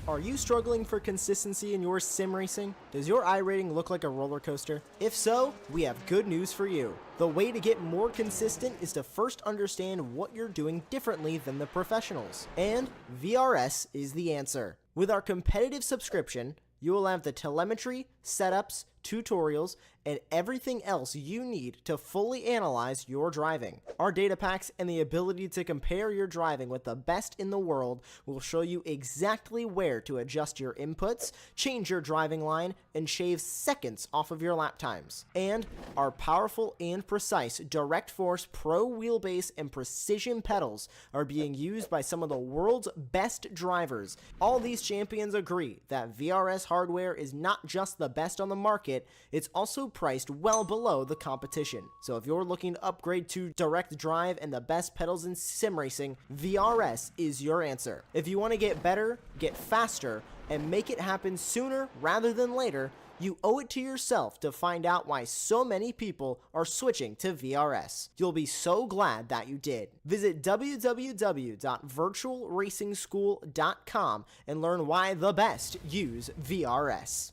Are you struggling for consistency in your sim racing? Does your iRating look like a roller coaster? If so, we have good news for you. The way to get more consistent is to first understand what you're doing differently than the professionals. And VRS is the answer. With our competitive subscription, you will have the telemetry, setups, tutorials, and everything else you need to fully analyze your driving. Our data packs and the ability to compare your driving with the best in the world will show you exactly where to adjust your inputs, change your driving line, and shave seconds off of your lap times. And our powerful and precise Direct Force Pro wheelbase and precision pedals are being used by some of the world's best drivers. All these champions agree that VRS hardware is not just the best on the market, it's also priced well below the competition. So if you're looking to upgrade to direct drive and the best pedals in sim racing, VRS is your answer. If you want to get better, get faster, and make it happen sooner rather than later, you owe it to yourself to find out why so many people are switching to VRS. You'll be so glad that you did. Visit www.virtualracingschool.com and learn why the best use VRS.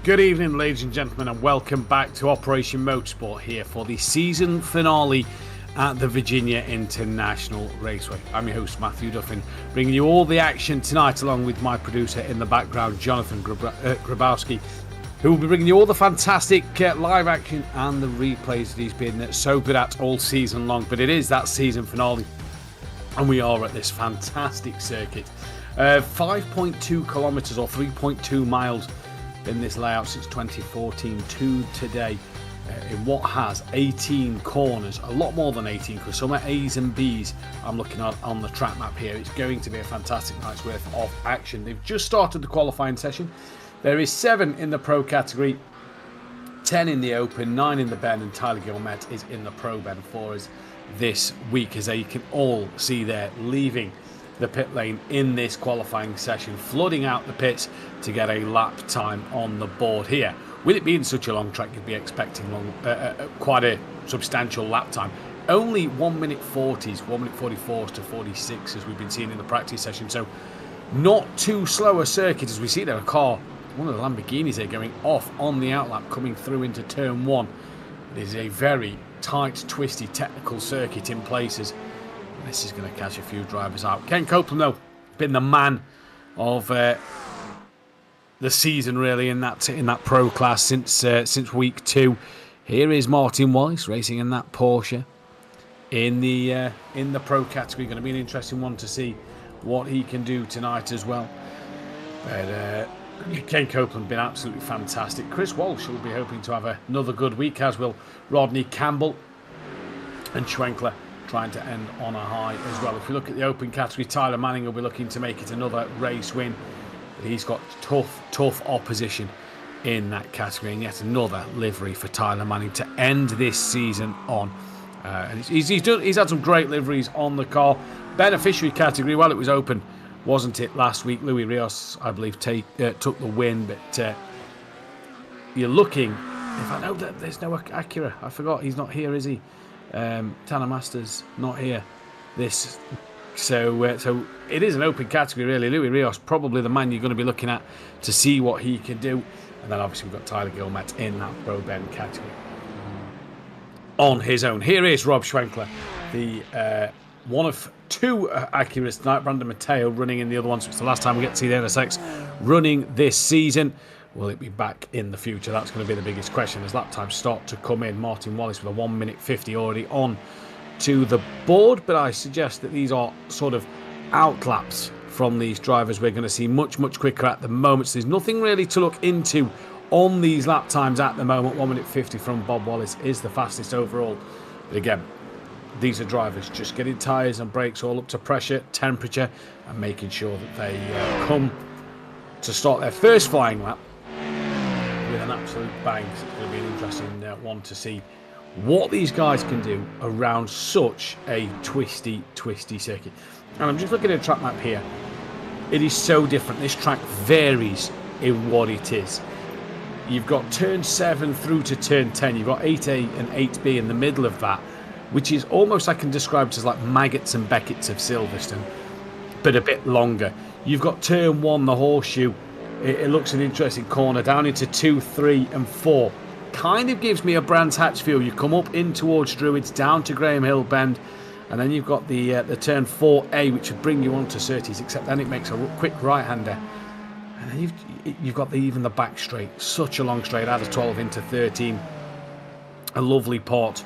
Good evening, ladies and gentlemen, and welcome back to Operation Motorsport here for the season finale at the Virginia International Raceway. I'm your host, Matthew Duffin, bringing you all the action tonight, along with my producer in the background, Jonathan Grabowski, who will be bringing you all the fantastic live action and the replays that he's been so good at all season long. But it is that season finale, and we are at this fantastic circuit. 5.2 kilometres or 3.2 miles in this layout since 2014 to today, in what has 18 corners, a lot more than 18, because some are A's and B's I'm looking at on the track map here. It's going to be a fantastic night's worth of action. They've just started the qualifying session. There is 7 in the pro category, 10 in the open, 9 in the Ben, and Tyler Gilmet is in the pro Ben for us this week, as you can all see there, leaving the pit lane in this qualifying session, flooding out the pits to get a lap time on the board here. With it being such a long track, you'd be expecting quite a substantial lap time. Only 1 minute 40s, 1 minute 44s to 46 as we've been seeing in the practice session. So not too slow a circuit as we see there a car, one of the Lamborghinis there, going off on the outlap coming through into turn 1. It is a very tight, twisty, technical circuit in places. This is going to catch a few drivers out. Ken Copeland, though, been the man of the season, really, in that pro class since week 2. Here is Martin Weiss racing in that Porsche in the pro category. Going to be an interesting one to see what he can do tonight as well. But Ken Copeland been absolutely fantastic. Chris Walsh will be hoping to have another good week, as will Rodney Campbell and Schwenkler, trying to end on a high as well. If you look at the open category, Tyler Manning will be looking to make it another race win. But he's got tough opposition in that category, and yet another livery for Tyler Manning to end this season on. And he's had some great liveries on the car. Beneficiary category, well, it was open, wasn't it, last week? Louis Rios, I believe, took the win, but you're looking. If I know that there's no Acura, I forgot he's not here, is he? Tanner Masters not here. So it is an open category, really. Louis Rios probably the man you're going to be looking at to see what he can do, and then obviously we've got Tyler Gilmet in that Pro Ben category on his own. Here is Rob Schwenkler, the one of 2 Acuras tonight. Brandon Mateo running in the other one, so it's the last time we get to see the NSX running this season. Will it be back in the future? That's going to be the biggest question as lap times start to come in. Martin Wallace with a 1 minute 50 already on to the board, but I suggest that these are sort of outlaps from these drivers we're going to see much quicker at the moment. So there's nothing really to look into on these lap times at the moment. 1 minute 50 from Bob Wallace is the fastest overall. But again, these are drivers just getting tyres and brakes all up to pressure, temperature, and making sure that they come to start their first flying lap with an absolute bang. So it's going to be an interesting one to see what these guys can do around such a twisty circuit. And I'm just looking at a track map here. It is so different. This track varies in what it is. You've got turn 7 through to turn 10. You've got 8A and 8B in the middle of that, which is almost, I can describe it as like Maggotts and Beckett's of Silverstone, but a bit longer. You've got turn 1, the horseshoe. It looks an interesting corner down into 2, 3 and 4. Kind of gives me a Brands Hatch feel. You come up in towards Druids, down to Graham Hill Bend, and then you've got the turn 4A, which would bring you on to Surtees, except then it makes a quick right-hander. And then you've got even the back straight, such a long straight, out of 12 into 13. A lovely part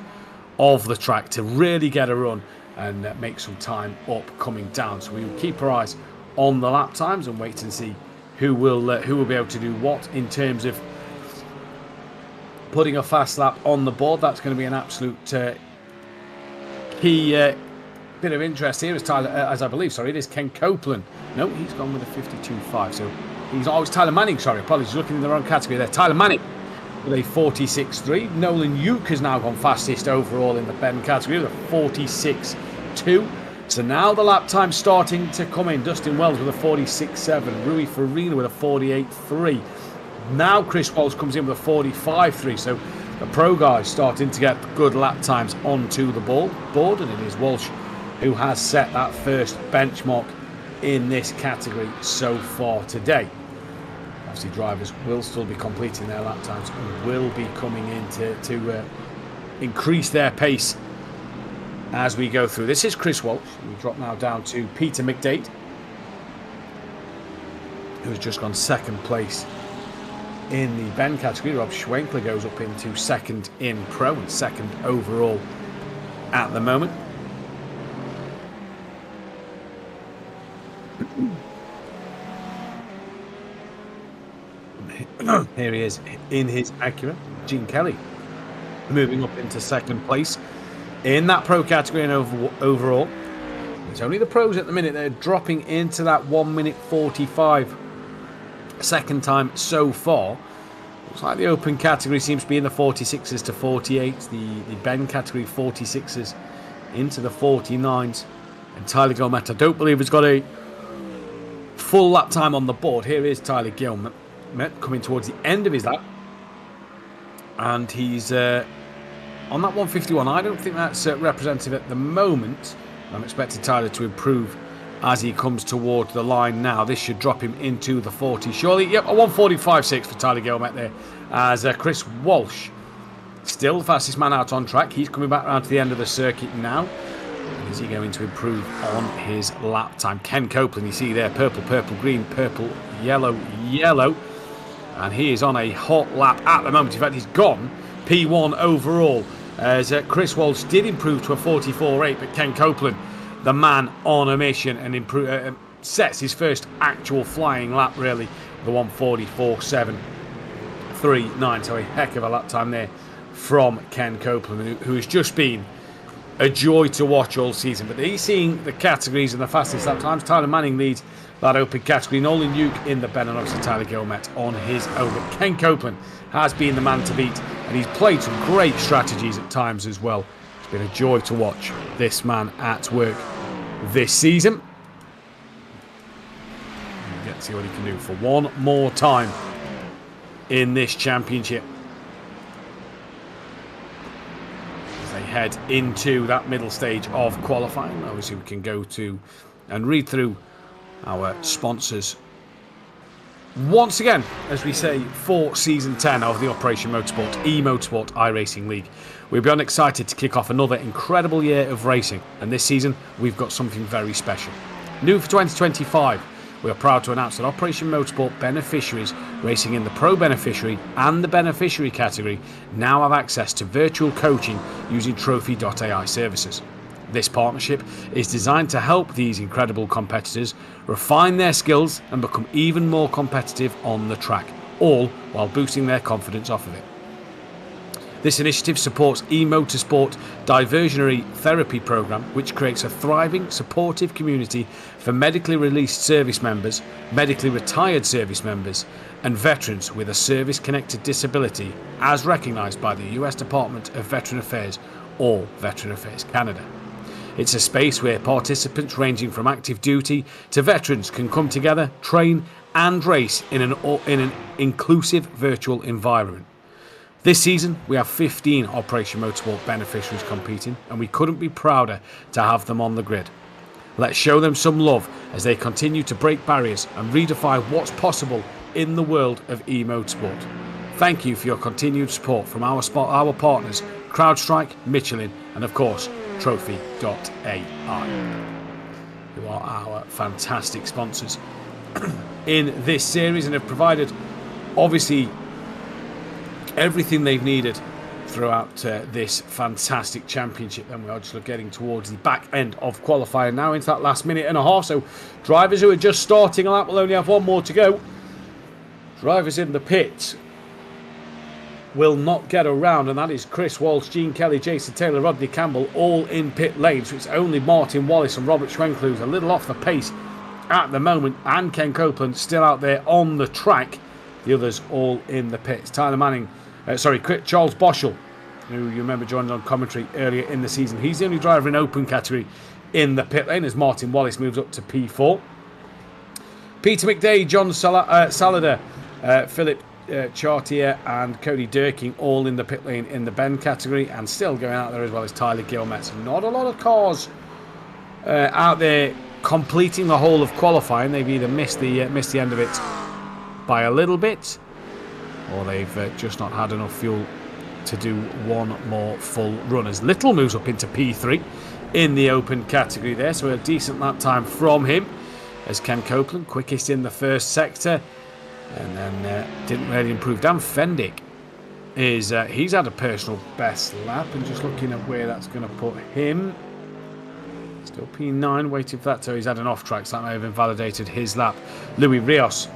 of the track to really get a run and make some time up coming down. So we will keep our eyes on the lap times and wait and see who will be able to do what in terms of putting a fast lap on the board. That's going to be an absolute key bit of interest here. As I believe, it is Ken Copeland. No, he's gone with a 52.5. So it's Tyler Manning. Sorry, apologies, looking in the wrong category there. Tyler Manning with a 46.3. Nolan Uke has now gone fastest overall in the Ben category with a 46.2. So now the lap time starting to come in. Dustin Wells with a 46.7. Rui Farina with a 48.3. Now Chris Walsh comes in with a 45.3. So the pro guys starting to get good lap times onto the board. And it is Walsh who has set that first benchmark in this category so far today. Obviously drivers will still be completing their lap times and will be coming in to increase their pace as we go through. This is Chris Walsh. We drop now down to Peter McDade, who's just gone second place in the Ben category. Rob Schwenkler goes up into second in pro and second overall at the moment. Here he is in his Acura. Gene Kelly moving up into second place in that pro category and overall. It's only the pros at the minute. They're dropping into that 1 minute 45 second time so far. Looks like the open category seems to be in the 46s to 48s. The Ben category 46s into the 49s. And Tyler Gilmet, I don't believe has got a full lap time on the board. Here is Tyler Gilmet coming towards the end of his lap. And he's on that 151. I don't think that's representative at the moment. I'm expecting Tyler to improve as he comes towards the line now. This should drop him into the 40. Surely, yep, a 145.6 for Tyler Gilmet there. As Chris Walsh, still the fastest man out on track. He's coming back around to the end of the circuit now. Is he going to improve on his lap time? Ken Copeland, you see there, purple, green, purple, yellow. And he is on a hot lap at the moment. In fact, he's gone P1 overall. As Chris Walsh did improve to a 44.8, but Ken Copeland, the man on a mission, and sets his first actual flying lap, really, the 144.739. So a heck of a lap time there from Ken Copeland, who has just been a joy to watch all season. But he's seeing the categories and the fastest lap times. Tyler Manning leads that open category. Nolan Uke in the Ben, and obviously Tyler Gilmet on his own. But Ken Copeland has been the man to beat, and he's played some great strategies at times as well. It's been a joy to watch this man at work this season. We'll get to see what he can do for one more time in this championship. As they head into that middle stage of qualifying, obviously we can go to and read through our sponsors once again, as we say, for Season 10 of the Operation Motorsport eMotorsport iRacing League. We're beyond excited to kick off another incredible year of racing, and this season we've got something very special. New for 2025, we are proud to announce that Operation Motorsport beneficiaries racing in the Pro Beneficiary and the Beneficiary category now have access to virtual coaching using Trophy.ai services. This partnership is designed to help these incredible competitors refine their skills and become even more competitive on the track, all while boosting their confidence off of it. This initiative supports eMotorsport diversionary therapy program, which creates a thriving, supportive community for medically released service members, medically retired service members, and veterans with a service-connected disability, as recognised by the US Department of Veteran Affairs or Veteran Affairs Canada. It's a space where participants ranging from active duty to veterans can come together, train and race in an inclusive virtual environment. This season, we have 15 Operation Motorsport beneficiaries competing, and we couldn't be prouder to have them on the grid. Let's show them some love as they continue to break barriers and redefine what's possible in the world of eMotorsport. Thank you for your continued support from our partners, CrowdStrike, Michelin, and of course, Trophy.ai, who are our fantastic sponsors in this series and have provided, obviously, everything they've needed throughout this fantastic championship. Then we are just getting towards the back end of qualifying now, into that last minute and a half. So drivers who are just starting a lap will only have one more to go. Drivers in the pits will not get around, and that is Chris Walsh, Gene Kelly, Jason Taylor, Rodney Campbell, all in pit lane. So it's only Martin Wallace and Robert Schwenkler who's a little off the pace at the moment, and Ken Copeland still out there on the track. The others all in the pits. Charles Boschel, who you remember joined on commentary earlier in the season. He's the only driver in open category in the pit lane as Martin Wallace moves up to P4. Peter McDade, John Salada, Philip Chartier and Cody Durking all in the pit lane in the Ben category, and still going out there as well as Tyler Gilmet. So not a lot of cars out there completing the whole of qualifying. They've either missed the end of it by a little bit, or they've just not had enough fuel to do one more full run. As Little moves up into P3 in the open category there, so a decent lap time from him. As Ken Copeland, quickest in the first sector, and then didn't really improve. Dan Fendick is he's had a personal best lap, and just looking at where that's going to put him, still P9, waiting for that. So he's had an off-track, so that may have invalidated his lap. Louis Rios,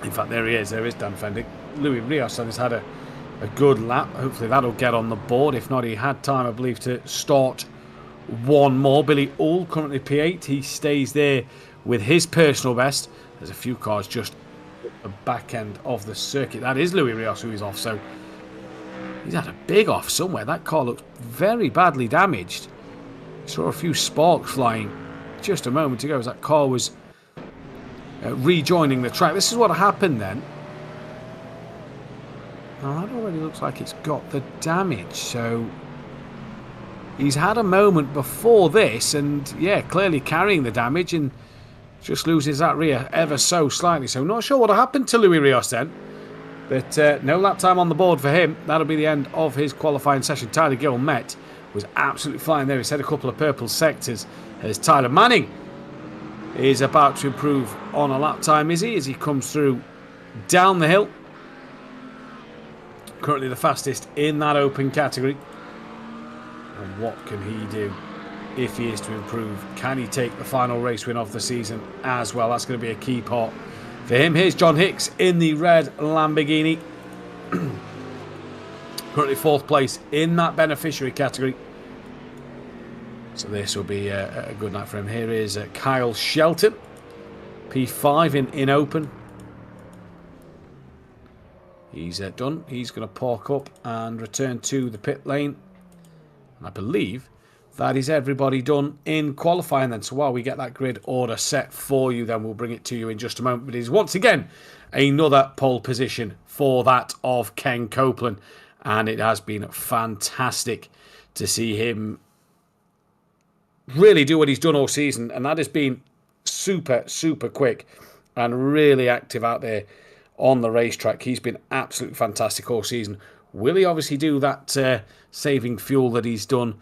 in fact, there he is. There is Dan Fendick. Louis Rios has had a good lap. Hopefully that'll get on the board. If not, he had time, I believe, to start one more. Billy All, currently P8. He stays there with his personal best. There's a few cars just at the back end of the circuit. That is Louis Rios who is off. So he's had a big off somewhere. That car looks very badly damaged. Saw a few sparks flying just a moment ago as that car was rejoining the track. This is what happened then. Now that already looks like it's got the damage, so he's had a moment before this, and yeah, clearly carrying the damage, and just loses that rear ever so slightly. So not sure what happened to Louis Rios then, but no lap time on the board for him. That'll be the end of his qualifying session. Tyler Gilmet was absolutely flying there. He's had a couple of purple sectors as Tyler Manning is about to improve on a lap time, is he? As he comes through down the hill. Currently the fastest in that open category. And what can he do if he is to improve? Can he take the final race win of the season as well? That's going to be a key part for him. Here's John Hicks in the red Lamborghini. Currently fourth place in that beneficiary category. So this will be a good night for him. Here is Kyle Shelton, P5 in open. He's done. He's going to park up and return to the pit lane. And I believe that is everybody done in qualifying then. So while we get that grid order set for you, then we'll bring it to you in just a moment. But it is once again another pole position for that of Ken Copeland. And it has been fantastic to see him really do what he's done all season. And that has been super, super quick and really active out there on the racetrack. He's been absolutely fantastic all season. Will he obviously do that saving fuel that he's done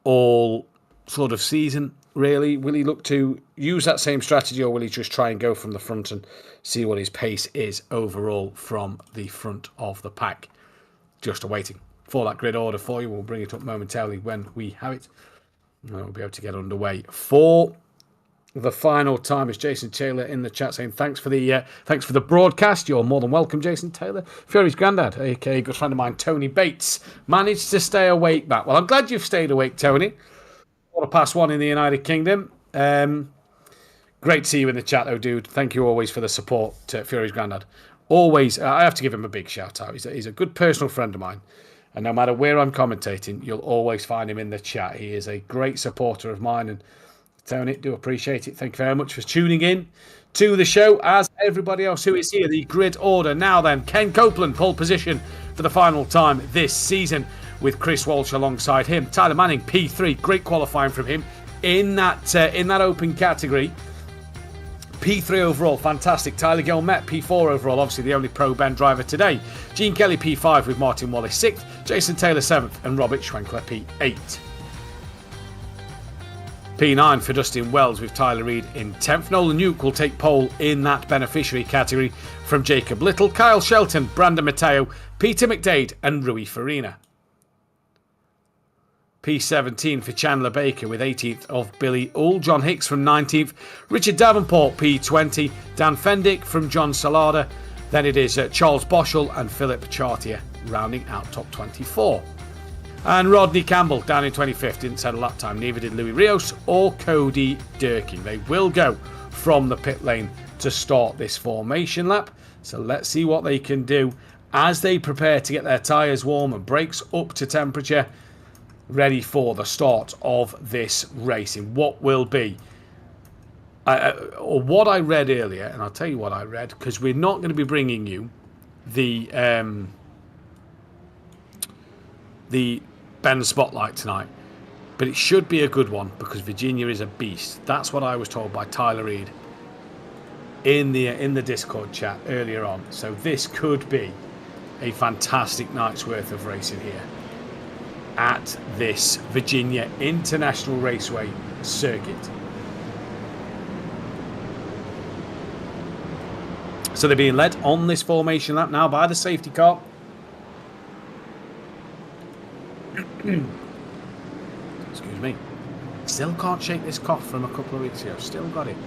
all sort of season, really? Will he look to use that same strategy, or will he just try and go from the front and see what his pace is overall from the front of the pack? Just awaiting for that grid order for you. We'll bring it up momentarily when we have it. And we'll be able to get underway for the final time. Is Jason Taylor in the chat saying thanks for the broadcast. You're more than welcome, Jason Taylor. Fury's granddad, aka good friend of mine, Tony Bates, managed to stay awake back. Well, I'm glad you've stayed awake, Tony. 1:15 in the United Kingdom. Great to see you in the chat, though, dude. Thank you always for the support to Fury's granddad. Always, I have to give him a big shout out. He's a good personal friend of mine. And no matter where I'm commentating, you'll always find him in the chat. He is a great supporter of mine. And Tony, do appreciate it. Thank you very much for tuning in to the show, as everybody else who is here. The grid order now then. Ken Copeland, pole position for the final time this season, with Chris Walsh alongside him. Tyler Manning, P3. Great qualifying from him in that open category. P3 overall, fantastic. Tyler Gilmette, P4 overall, obviously the only Pro Ben driver today. Gene Kelly, P5 with Martin Wallace 6th. Jason Taylor 7th and Robert Schwenkler, P8. P9 for Dustin Wells with Tyler Reid in 10th. Nolan Nuke will take pole in that beneficiary category from Jacob Little. Kyle Shelton, Brandon Matteo, Peter McDade and Rui Farina. P17 for Chandler Baker with 18th of Billy Ull. John Hicks from 19th. Richard Davenport, P20. Dan Fendick from John Salada. Then it is Charles Boschel and Philip Chartier rounding out top 24. And Rodney Campbell down in 25th. Didn't set a lap time. Neither did Louis Rios or Cody Durkin. They will go from the pit lane to start this formation lap. So let's see what they can do as they prepare to get their tyres warm and brakes up to temperature, ready for the start of this race in what will be, or what I read earlier, and I'll tell you what I read, because we're not going to be bringing you the Ben Spotlight tonight, but it should be a good one because Virginia is a beast. That's what I was told by Tyler Reid in the Discord chat earlier on. So this could be a fantastic night's worth of racing here at this Virginia International Raceway circuit. So they're being led on this formation lap now by the safety car. Excuse me. Still can't shake this cough from a couple of weeks ago. Still got it.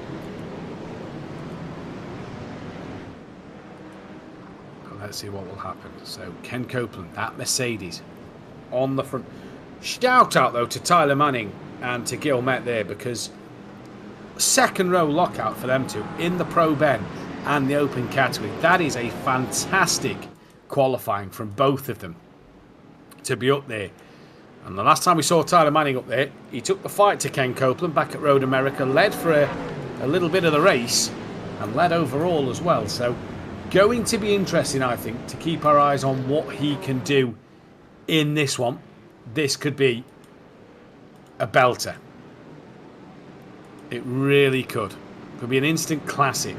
But let's see what will happen. So Ken Copeland, that Mercedes on the front. Shout out though to Tyler Manning and to Gilmette there, because second row lockout for them two in the Pro Ben and the open category. That is a fantastic qualifying from both of them to be up there. And the last time we saw Tyler Manning up there, he took the fight to Ken Copeland back at Road America, led for a little bit of the race and led overall as well. So going to be interesting, I think, to keep our eyes on what he can do in this one. This could be a belter. It really could. Could be an instant classic.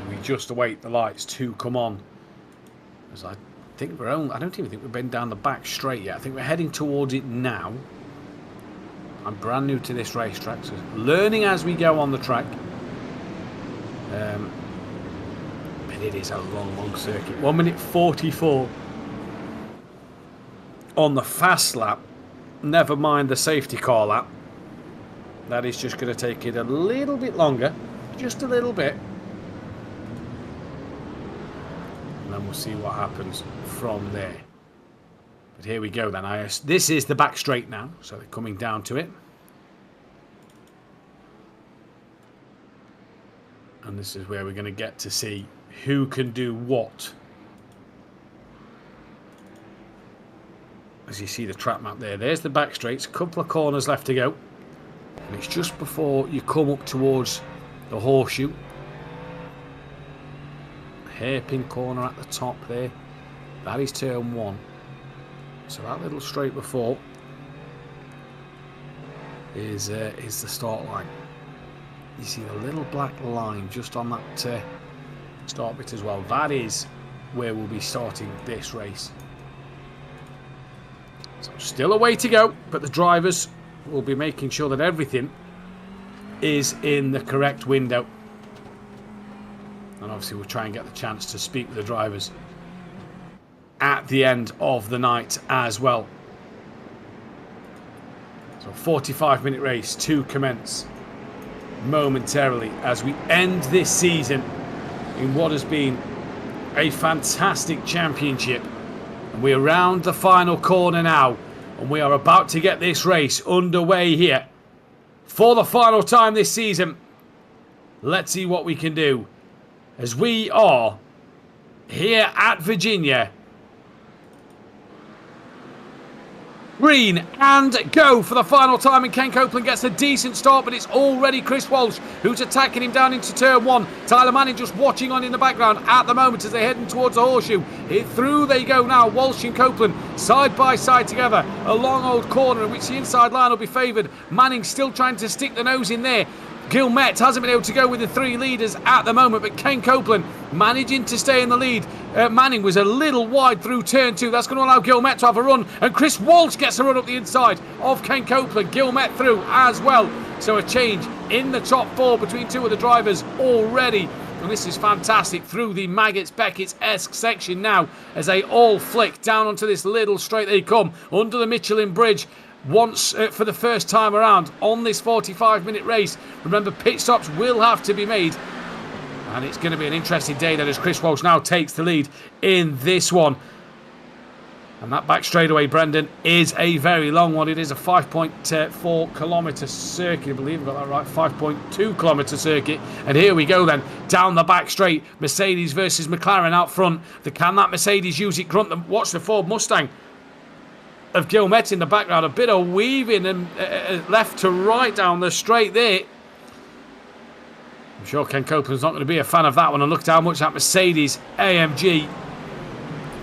We just await the lights to come on, as I think I don't even think we've been down the back straight yet. I think we're heading towards it now. I'm brand new to this racetrack, so learning as we go on the track. But it is a long circuit. 1 minute 44 on the fast lap. Never mind the safety car lap. That is just going to take it a little bit longer. Just a little bit. And then we'll see what happens from there. But here we go then. This is the back straight now. So they're coming down to it. And this is where we're going to get to see who can do what. As you see the track map there. There's the back straights. A couple of corners left to go. And it's just before you come up towards the horseshoe. Hairpin corner at the top there. That is turn 1. So that little straight before is the start line. You see the little black line just on that start bit as well. That is where we'll be starting this race. So still a way to go, but the drivers will be making sure that everything is in the correct window. And obviously we'll try and get the chance to speak with the drivers at the end of the night as well. So 45-minute race to commence momentarily as we end this season in what has been a fantastic championship. And we're around the final corner now, and we are about to get this race underway here for the final time this season. Let's see what we can do as we are here at Virginia. Green and go for the final time, and Ken Copeland gets a decent start, but it's already Chris Walsh who's attacking him down into turn one. Tyler Manning just watching on in the background at the moment as they're heading towards the horseshoe. Through they go now, Walsh and Copeland side by side together. A long old corner in which the inside line will be favoured. Manning still trying to stick the nose in there. Gilmet hasn't been able to go with the three leaders at the moment, but Ken Copeland managing to stay in the lead. Manning was a little wide through turn two. That's going to allow Gilmet to have a run, and Chris Walsh gets a run up the inside of Ken Copeland. Gilmet through as well. So a change in the top four between two of the drivers already. And this is fantastic through the Maggots-Beckett's-esque section now as they all flick down onto this little straight they come under the Michelin Bridge. Once for the first time around on this 45-minute race. Remember, pit stops will have to be made, and it's going to be an interesting day then as Chris Walsh now takes the lead in this one. And that back straightaway, Brendan, is a very long one. It is a 5.4 kilometre circuit, I believe I've got that right, 5.2 kilometre circuit. And here we go then, down the back straight, Mercedes versus McLaren out front. Can that Mercedes use it? Grunt, watch the Ford Mustang of Gilmet in the background, a bit of weaving and left to right down the straight there. I'm sure Ken Copeland's not going to be a fan of that one, and look at how much that Mercedes AMG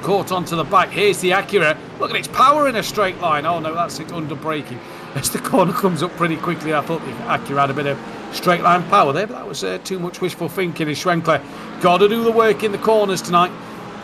caught onto the back. Here's the Acura. Look at its power in a straight line. Oh no, that's it under braking as the corner comes up pretty quickly. I thought the Acura had a bit of straight line power there, but that was too much wishful thinking. As Schwenkler got to do the work in the corners tonight.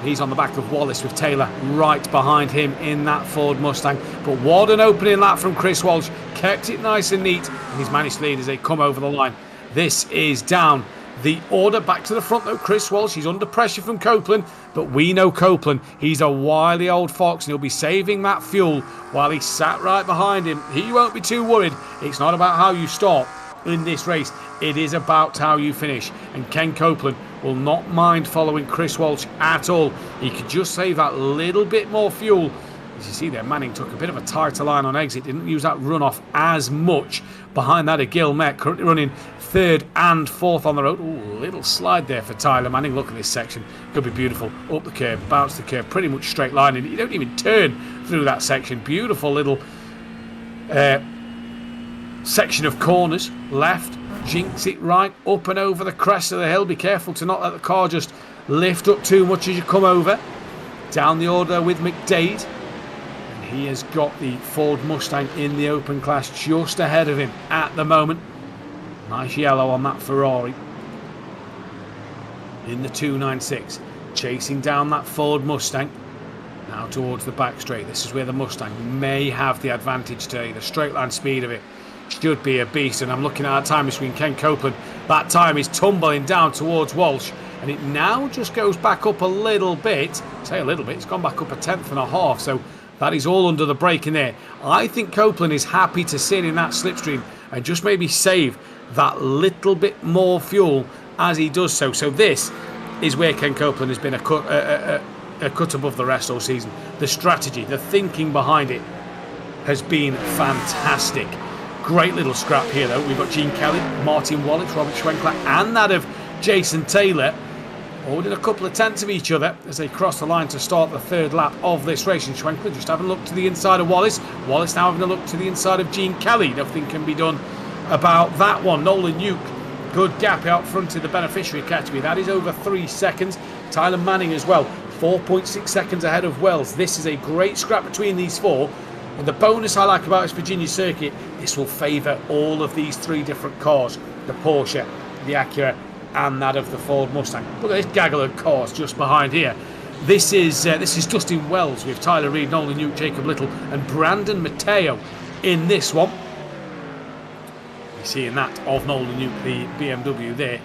He's on the back of Wallace with Taylor right behind him in that Ford Mustang. But what an opening lap from Chris Walsh. Kept it nice and neat. And he's managed to lead as they come over the line. This is down the order. Back to the front though, Chris Walsh. He's under pressure from Copeland. But we know Copeland. He's a wily old fox and he'll be saving that fuel while he's sat right behind him. He won't be too worried. It's not about how you start in this race. It is about how you finish. And Ken Copeland will not mind following Chris Walsh at all. He could just save that little bit more fuel. As you see there, Manning took a bit of a tighter line on exit, didn't use that runoff as much. Behind that, a Gilmet currently running third and fourth on the road. Ooh, little slide there for Tyler Manning. Look at this section. Could be beautiful. Up the curb, bounce the curb, pretty much straight line. And you don't even turn through that section. Beautiful little section of corners. Left, jinx it right, up and over the crest of the hill. Be careful to not let the car just lift up too much as you come over. Down the order with McDade. And he has got the Ford Mustang in the open class just ahead of him at the moment. Nice yellow on that Ferrari. In the 296. Chasing down that Ford Mustang. Now towards the back straight. This is where the Mustang may have the advantage today. The straight line speed of it should be a beast, and I'm looking at our time between Ken Copeland. That time is tumbling down towards Walsh, and it now just goes back up a little bit. Say a little bit, it's gone back up a tenth and a half, so that is all under the brake in there. I think Copeland is happy to sit in that slipstream and just maybe save that little bit more fuel as he does so. So this is where Ken Copeland has been a cut above the rest all season. The strategy, the thinking behind it has been fantastic. Great little scrap here though. We've got Gene Kelly, Martin Wallace, Robert Schwenkler and that of Jason Taylor all within a couple of tenths of each other as they cross the line to start the third lap of this race. And Schwenkler just having a look to the inside of Wallace. Wallace now having a look to the inside of Gene Kelly. Nothing can be done about that one. Nolan Uke, good gap out front in the beneficiary category. That is over 3 seconds. Tyler Manning as well, 4.6 seconds ahead of Wells. This is a great scrap between these four. And the bonus I like about this Virginia circuit, this will favour all of these three different cars. The Porsche, the Acura and that of the Ford Mustang. Look at this gaggle of cars just behind here. This is Dustin Wells with Tyler Reid, Nolan Uke, Jacob Little and Brandon Mateo in this one. You're seeing that of Nolan Uke, the BMW there.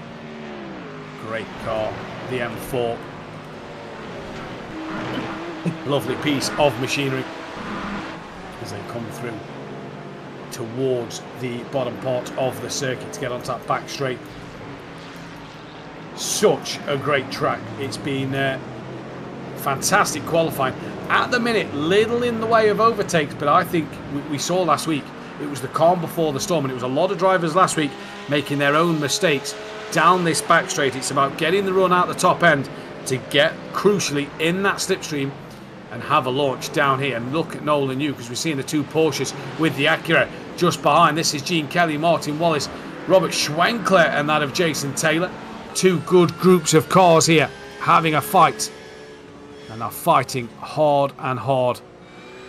Great car, the M4. Lovely piece of machinery as they come through towards the bottom part of the circuit to get onto that back straight. Such a great track. It's been fantastic qualifying. At the minute, little in the way of overtakes, but I think we saw last week, it was the calm before the storm, and it was a lot of drivers last week making their own mistakes down this back straight. It's about getting the run out the top end to get, crucially, in that slipstream and have a launch down here. And look at Nolan New, because we're seeing the two Porsches with the Acura just behind. This is Gene Kelly, Martin Wallace, Robert Schwenkler, and that of Jason Taylor. Two good groups of cars here having a fight, and they're fighting hard and hard,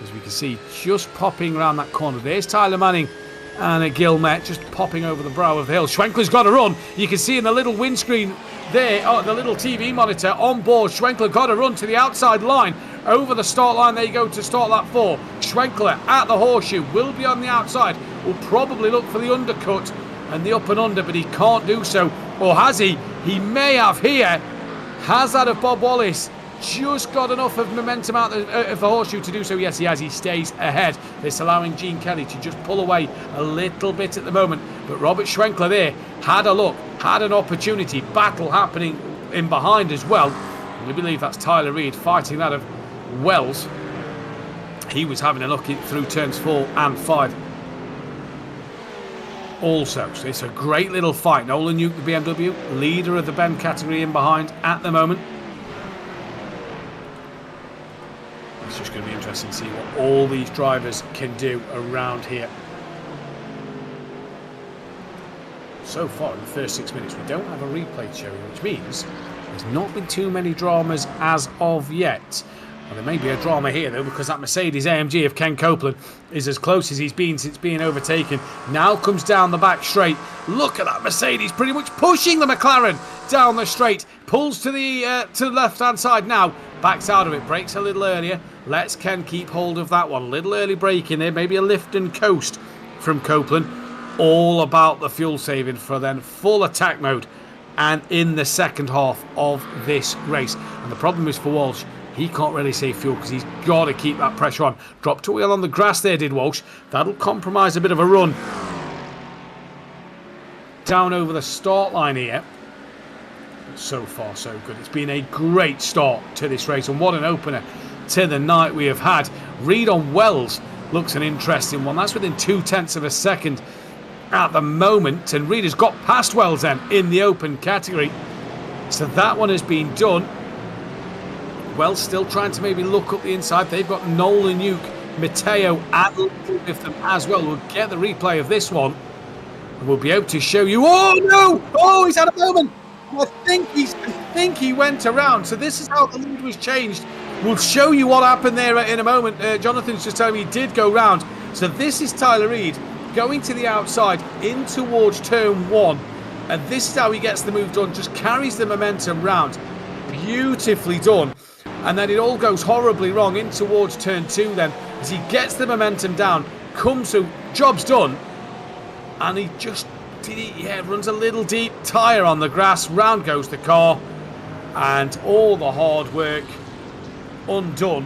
as we can see just popping around that corner. There's Tyler Manning and Gilmet just popping over the brow of the hill. Schwenkler's got to run. You can see in the little windscreen there, the little TV monitor on board, Schwenkler got to run to the outside line. Over the start line they go to start lap 4. Schwenkler at the horseshoe, will be on the outside, will probably look for the undercut and the up and under, but he can't do so. Or has he? He may have here. Has that of Bob Wallace just got enough of momentum out of the horseshoe to do so? Yes, he has. He stays ahead. This allowing Gene Kelly to just pull away a little bit at the moment. But Robert Schwenkler there had a look, had an opportunity. Battle happening in behind as well. We believe that's Tyler Reid fighting that of Wells. He was having a look through turns 4 and 5. Also, so it's a great little fight. Nolan Nuke, the BMW, leader of the Ben category in behind at the moment. It's just going to be interesting to see what all these drivers can do around here. So far in the first 6 minutes, we don't have a replay to show you, which means there's not been too many dramas as of yet. Well, there may be a drama here, though, because that Mercedes AMG of Ken Copeland is as close as he's been since being overtaken. Now comes down the back straight. Look at that Mercedes pretty much pushing the McLaren down the straight. Pulls to the left-hand side now. Backs out of it. Brakes a little earlier. Lets Ken keep hold of that one. Little early brake in there. Maybe a lift and coast from Copeland. All about the fuel saving for then full attack mode and in the second half of this race. And the problem is for Walsh, he can't really save fuel because he's got to keep that pressure on. Dropped a wheel on the grass there, did Walsh. That'll compromise a bit of a run down over the start line here. So far, so good. It's been a great start to this race, and what an opener to the night we have had. Reid on Wells looks an interesting one. That's within 0.2 of a second at the moment, and Reid has got past Wells then in the open category. So that one has been done. Wells still trying to maybe look up the inside. They've got Nolan Nuke, Matteo, and with them as well. We'll get the replay of this one, and we'll be able to show you. Oh no! Oh, he's had a moment. I think he went around. So this is how the lead was changed. We'll show you what happened there in a moment. Jonathan's just telling me he did go round. So this is Tyler Reid going to the outside in towards turn 1, and this is how he gets the move done. Just carries the momentum round. Beautifully done. And then it all goes horribly wrong in towards turn 2 then, as he gets the momentum down, comes to, job's done, and he just runs a little deep, tyre on the grass, round goes the car, and all the hard work undone.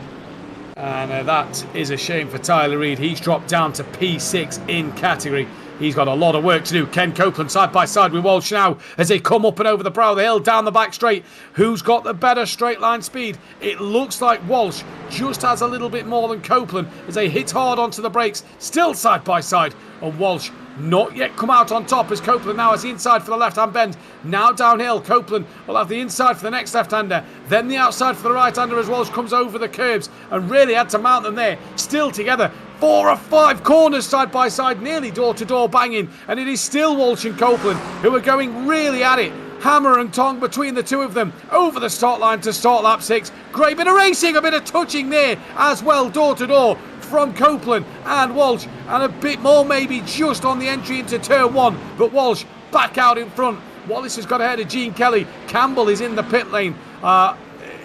And that is a shame for Tyler Reid. He's dropped down to P6 in category. He's got a lot of work to do. Ken Copeland side by side with Walsh now as they come up and over the brow of the hill, down the back straight. Who's got the better straight line speed? It looks like Walsh just has a little bit more than Copeland as they hit hard onto the brakes. Still side by side. And Walsh not yet come out on top as Copeland now has the inside for the left-hand bend. Now downhill, Copeland will have the inside for the next left-hander, then the outside for the right-hander as Walsh comes over the curbs and really had to mount them there. Still together, 4 or 5 corners side by side, nearly door-to-door banging, and it is still Walsh and Copeland who are going really at it. Hammer and tong between the two of them over the start line to start lap 6. Great bit of racing, a bit of touching there as well, door-to-door from Copeland and Walsh, and a bit more maybe just on the entry into turn 1, but Walsh back out in front. Wallace has got ahead of Gene Kelly. Campbell is in the pit lane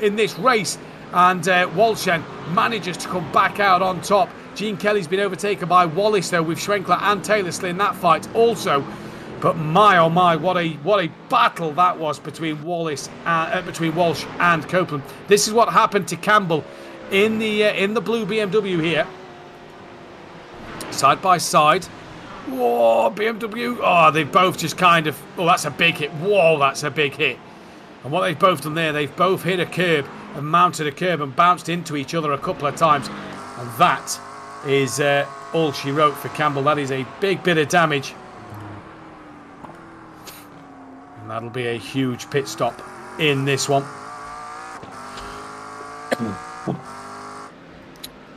in this race, and Walsh then manages to come back out on top. Gene Kelly's been overtaken by Wallace though, with Schwenkler and Taylor still in that fight also. But my oh my, what a battle that was between Walsh and Copeland. This is what happened to Campbell in the blue BMW here. Side by side. Whoa, BMW. Oh, they've both just kind of... Oh, that's a big hit. Whoa, that's a big hit. And what they've both done there, they've both hit a curb and mounted a curb and bounced into each other a couple of times. And that is all she wrote for Campbell. That is a big bit of damage. And that'll be a huge pit stop in this one.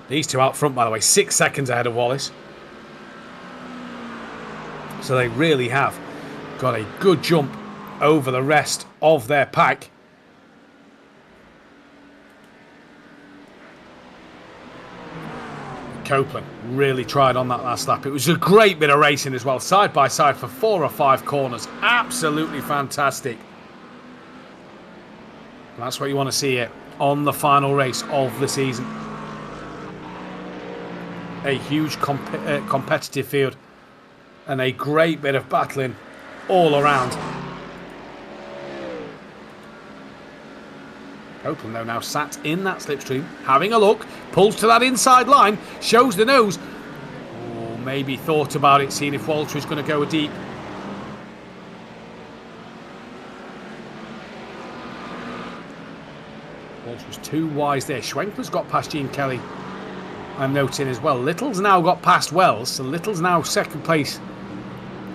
These two out front, by the way, 6 seconds ahead of Wallace. So they really have got a good jump over the rest of their pack. Copeland really tried on that last lap. It was a great bit of racing as well, side by side for 4 or 5 corners. Absolutely fantastic. And that's what you want to see here on the final race of the season. A huge competitive field and a great bit of battling all around. Copeland though now sat in that slipstream, having a look, pulls to that inside line, shows the nose. Oh, maybe thought about it, seeing if Walsh was going to go deep. Walsh was too wise there. Schwenkler's got past Gene Kelly, I'm noting as well. Little's now got past Wells, so Little's now second place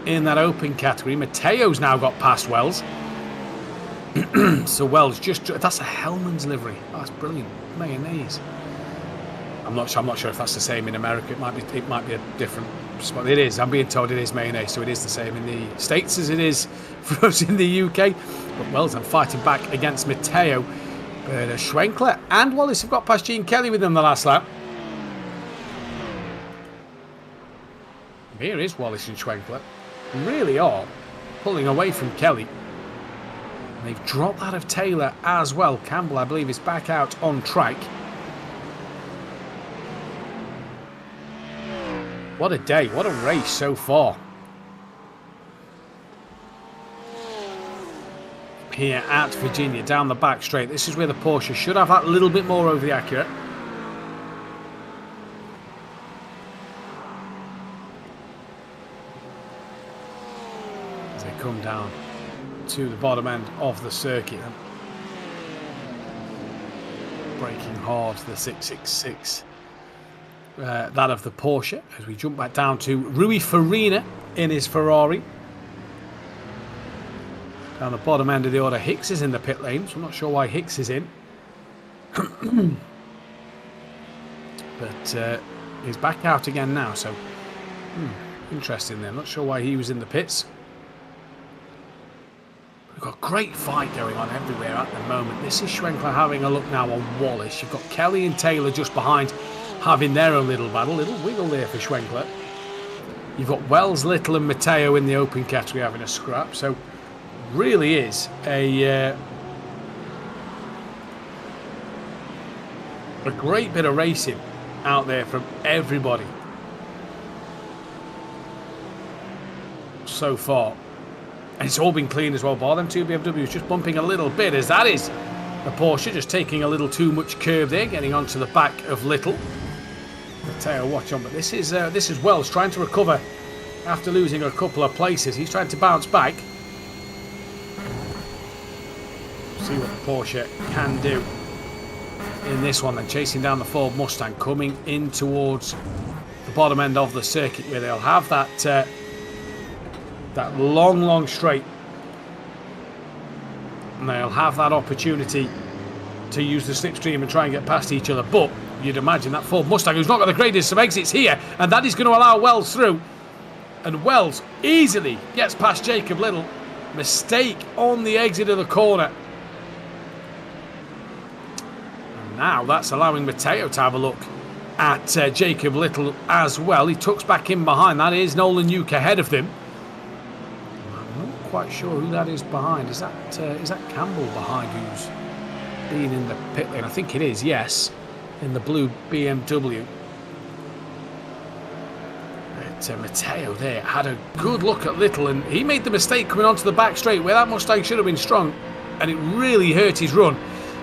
in that open category. Mateo's now got past Wells. So Wells just... That's a Hellman's livery. Oh, that's brilliant. Mayonnaise. I'm not sure if that's the same in America. It might be a different spot. It is. I'm being told it is mayonnaise, so it is the same in the States as it is for us in the UK. But Wells, I'm fighting back against Mateo. But Schwenkler and Wallace have got past Gene Kelly with them the last lap. Here is Wallace and Schwenkler. Really are pulling away from Kelly. And they've dropped that of Taylor as well. Campbell, I believe, is back out on track. What a day. What a race so far. Here at Virginia, down the back straight. This is where the Porsche should have that little bit more over the Acura. Come down to the bottom end of the circuit, braking hard, the 666 that of the Porsche, as we jump back down to Rui Farina in his Ferrari. Down the bottom end of the order, Hicks is in the pit lane, so I'm not sure why Hicks is in. But he's back out again now, so interesting there. I'm not sure why he was in the pits. We've got a great fight going on everywhere at the moment. This is Schwenkler having a look now on Wallace. You've got Kelly and Taylor just behind, having their own little battle. Little wiggle there for Schwenkler. You've got Wells, Little and Mateo in the open category having a scrap. So really is a great bit of racing out there from everybody so far. And it's all been clean as well, bar them two BMWs just bumping a little bit, as that is the Porsche just taking a little too much curve there, getting onto the back of Little. Mateo, watch on, but this is Wells trying to recover after losing a couple of places. He's trying to bounce back. See what the Porsche can do in this one, then chasing down the Ford Mustang, coming in towards the bottom end of the circuit where they'll have that long straight, and they'll have that opportunity to use the slipstream and try and get past each other. But you'd imagine that Ford Mustang, who's not got the greatest of exits here, and that is going to allow Wells through, and Wells easily gets past Jacob Little. Mistake on the exit of the corner, and now that's allowing Mateo to have a look at Jacob Little as well. He tucks back in behind. That is Nolan Yuke ahead of them. Quite sure who that is behind. Is that Campbell behind who's been in the pit lane? I think it is, yes, in the blue BMW. Matteo there had a good look at Little, and he made the mistake coming onto the back straight where that Mustang should have been strong, and it really hurt his run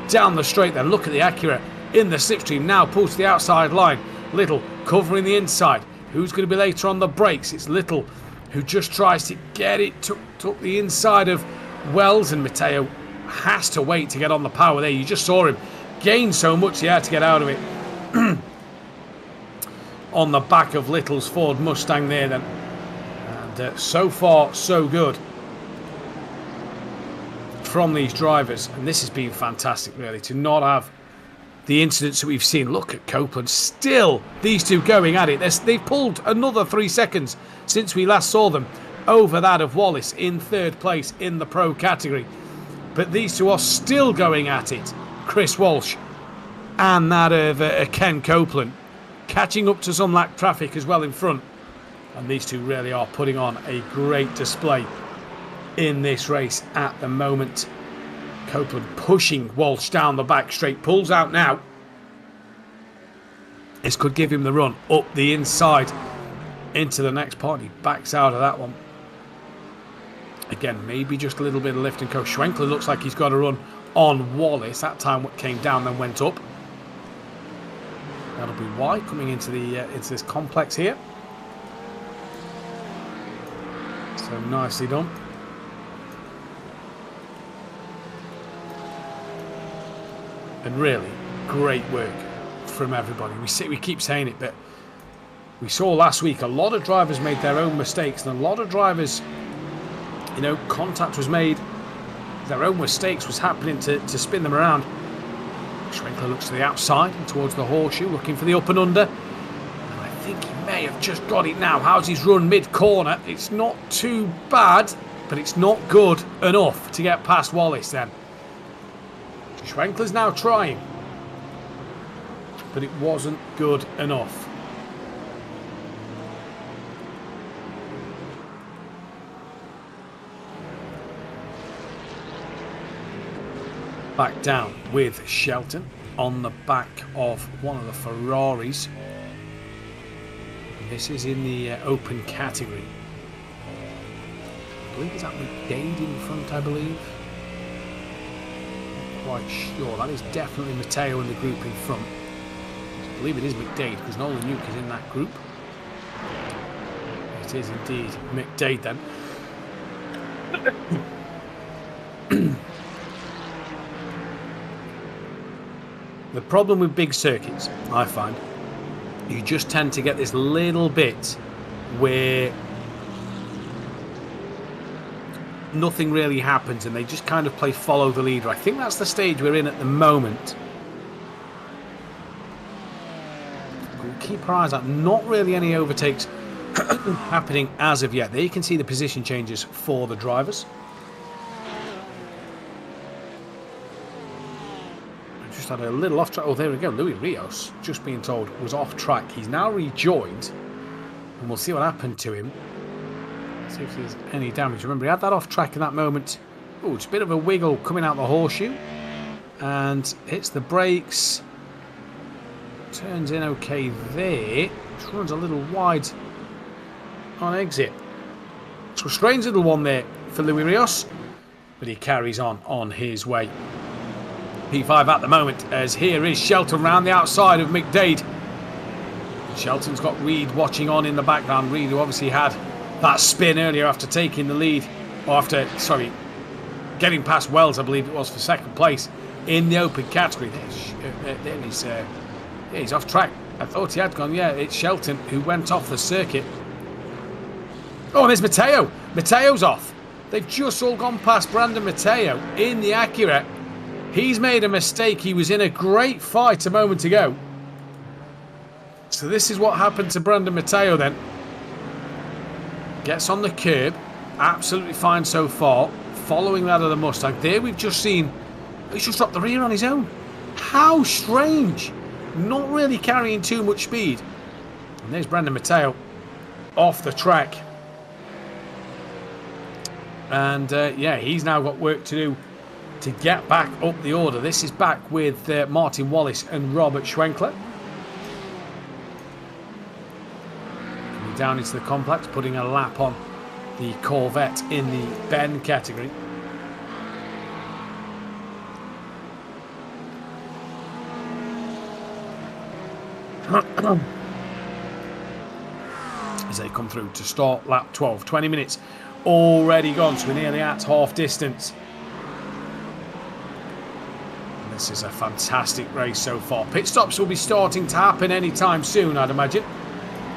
down the straight. Then look at the Acura in the slipstream now, pulls to the outside line. Little covering the inside. Who's going to be later on the brakes? It's Little who just tries to get it, took the inside of Wells, and Matteo has to wait to get on the power there. You just saw him gain so much he had to get out of it. On the back of Little's Ford Mustang there then. And so far so good from these drivers, and this has been fantastic really to not have the incidents that we've seen. Look at Copeland, still these two going at it. They've pulled another 3 seconds since we last saw them over that of Wallace in third place in the pro category, but these two are still going at it. Chris Walsh and that of Ken Copeland, catching up to some lap traffic as well in front, and these two really are putting on a great display in this race at the moment. Copeland pushing Walsh down the back straight, pulls out now. This could give him the run up the inside into the next part. He backs out of that one. Again, maybe just a little bit of lift and go. Schwenkler looks like he's got a run on Wallace. That time what came down then went up. That'll be why coming into this complex here. So nicely done. And really great work from everybody. We keep saying it, but we saw last week a lot of drivers made their own mistakes, and a lot of drivers, you know, contact was made, their own mistakes was happening to spin them around. Schwenkler looks to the outside and towards the horseshoe, looking for the up and under. And I think he may have just got it now. How's his run mid-corner? It's not too bad, but it's not good enough to get past Wallace then. Schwenkler's now trying, but it wasn't good enough. Back down with Shelton on the back of one of the Ferraris. This is in the open category. I believe it's that McDade in front, I believe. Not quite sure. That is definitely Matteo in the group in front. I believe it is McDade because Nolan Nuke is in that group. It is indeed McDade then. The problem with big circuits, I find, you just tend to get this little bit where nothing really happens and they just kind of play follow the leader. I think that's the stage we're in at the moment. We'll keep our eyes out. Not really any overtakes happening as of yet. There you can see the position changes for the drivers. Had a little off track. Oh, there we go. Louis Rios, just being told, was off track. He's now rejoined, and we'll see what happened to him. See if there's any damage. Remember, he had that off track in that moment. Oh, it's a bit of a wiggle coming out the horseshoe, and hits the brakes. Turns in okay there. Just runs a little wide on exit. So a strange little one there for Louis Rios, but he carries on his way. P5 at the moment, as here is Shelton round the outside of McDade. Shelton's got Reed watching on in the background. Reed, who obviously had that spin earlier after taking the lead, or after, sorry, getting past Wells, I believe it was, for second place in the open category. There he's off track. I thought he had gone. Yeah, it's Shelton who went off the circuit. Oh, and there's Matteo. Matteo's off. They've just all gone past Brandon Matteo in the Acura. He's made a mistake. He was in a great fight a moment ago. So this is what happened to Brandon Matteo then. Gets on the curb. Absolutely fine so far. Following that of the Mustang. There we've just seen... He's just dropped the rear on his own. How strange. Not really carrying too much speed. And there's Brandon Matteo off the track. And yeah, he's now got work to do to get back up the order. This is back with Martin Wallace and Robert Schwenkler. down into the complex, putting a lap on the Corvette in the Ben category. As they come through to start lap 12. 20 minutes already gone, so we're nearly at half distance. And this is a fantastic race so far. Pit stops will be starting to happen anytime soon, I'd imagine.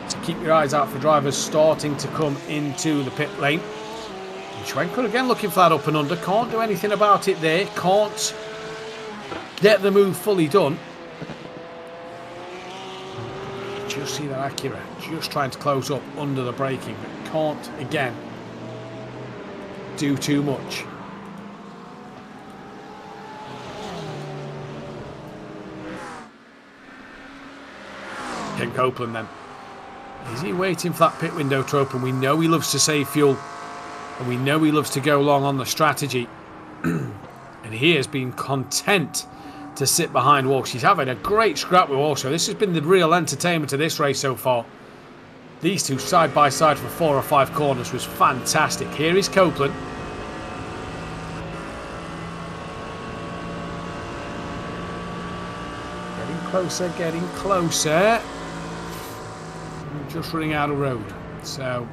So keep your eyes out for drivers starting to come into the pit lane. And Schwenker again looking for that up and under. Can't do anything about it there. Can't get the move fully done. Just see that Acura just trying to close up under the braking, but can't again do too much. Ken Copeland then. Is he waiting for that pit window to open? We know he loves to save fuel, and we know he loves to go long on the strategy. And he has been content to sit behind Walsh. He's having a great scrap with Walsh. So this has been the real entertainment of this race so far. These two side by side for 4 or 5 corners was fantastic. Here is Copeland. Getting closer, getting closer. Just running out of road. So,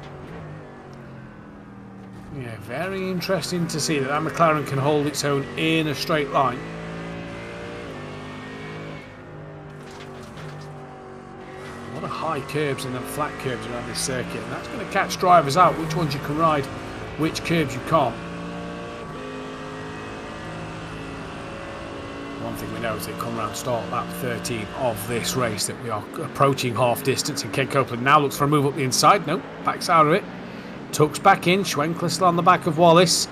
yeah, very interesting to see that McLaren can hold its own in a straight line. A lot of high curbs and then flat curbs around this circuit, and that's going to catch drivers out which ones you can ride, which curbs you can't. One thing we know is they come around start lap 13 of this race that we are approaching half distance, and Ken Copeland now looks for a move up the inside. No, backs out of it. Tucks back in. Schwenkler still on the back of Wallace.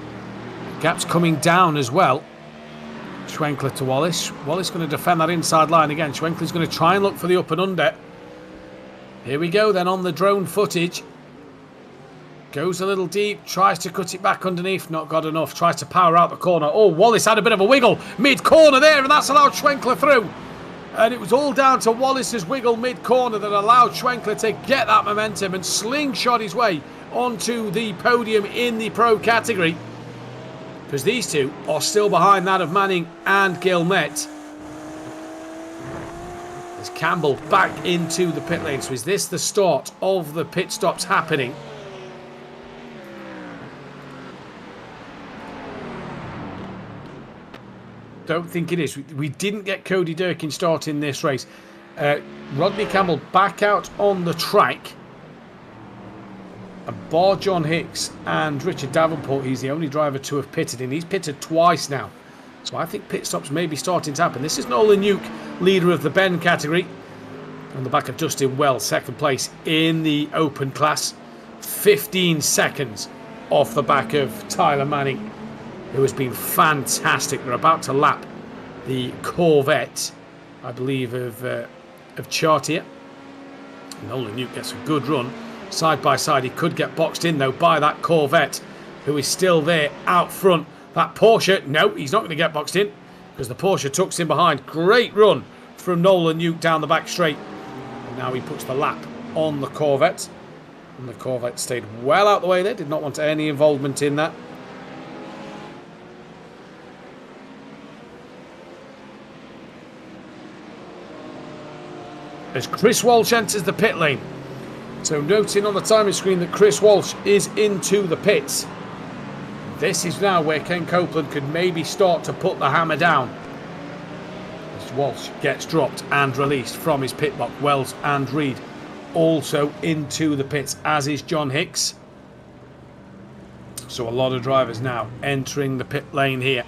Gap's coming down as well. Schwenkler to Wallace. Wallace going to defend that inside line again. Schwenkler's going to try and look for the up and under. Here we go then on the drone footage. Goes a little deep, tries to cut it back underneath, not got enough, tries to power out the corner. Oh, Wallace had a bit of a wiggle mid-corner there, and that's allowed Schwenkler through. And it was all down to Wallace's wiggle mid-corner that allowed Schwenkler to get that momentum and slingshot his way onto the podium in the pro category. Because these two are still behind that of Manning and Gilmet. As Campbell back into the pit lane. So is this the start of the pit stops happening? Don't think it is. We didn't get Cody Durkin starting this race. Rodney Campbell back out on the track. And bar John Hicks and Richard Davenport, he's the only driver to have pitted, and he's pitted twice now. So I think pit stops may be starting to happen. This is Nolan Uke, leader of the Ben category. On the back of Justin Wells, second place in the open class. 15 seconds off the back of Tyler Manning, who has been fantastic. They're about to lap the Corvette, I believe, of Chartier. Nolan Uke gets a good run. Side by side, he could get boxed in, though, by that Corvette, who is still there out front. That Porsche, no, he's not going to get boxed in, because the Porsche tucks in behind. Great run from Nolan Uke down the back straight. And now he puts the lap on the Corvette. And the Corvette stayed well out the way there, did not want any involvement in that. As Chris Walsh enters the pit lane. So noting on the timing screen that Chris Walsh is into the pits. This is now where Ken Copeland could maybe start to put the hammer down. As Walsh gets dropped and released from his pit box. Wells and Reed also into the pits, as is John Hicks. So a lot of drivers now entering the pit lane here.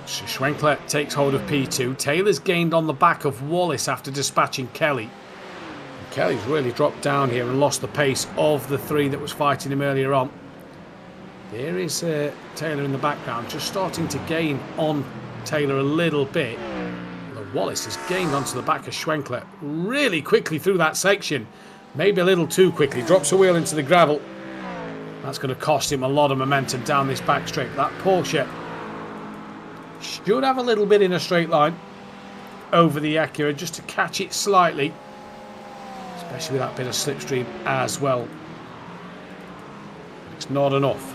Schwenkler takes hold of P2. Taylor's gained on the back of Wallace after dispatching Kelly. And Kelly's really dropped down here and lost the pace of the three that was fighting him earlier on. There is Taylor in the background, just starting to gain on Taylor a little bit. Although Wallace has gained onto the back of Schwenkler really quickly through that section. Maybe a little too quickly. Drops a wheel into the gravel. That's going to cost him a lot of momentum down this back straight. That Porsche should have a little bit in a straight line over the Acura just to catch it slightly. Especially with that bit of slipstream as well. It's not enough.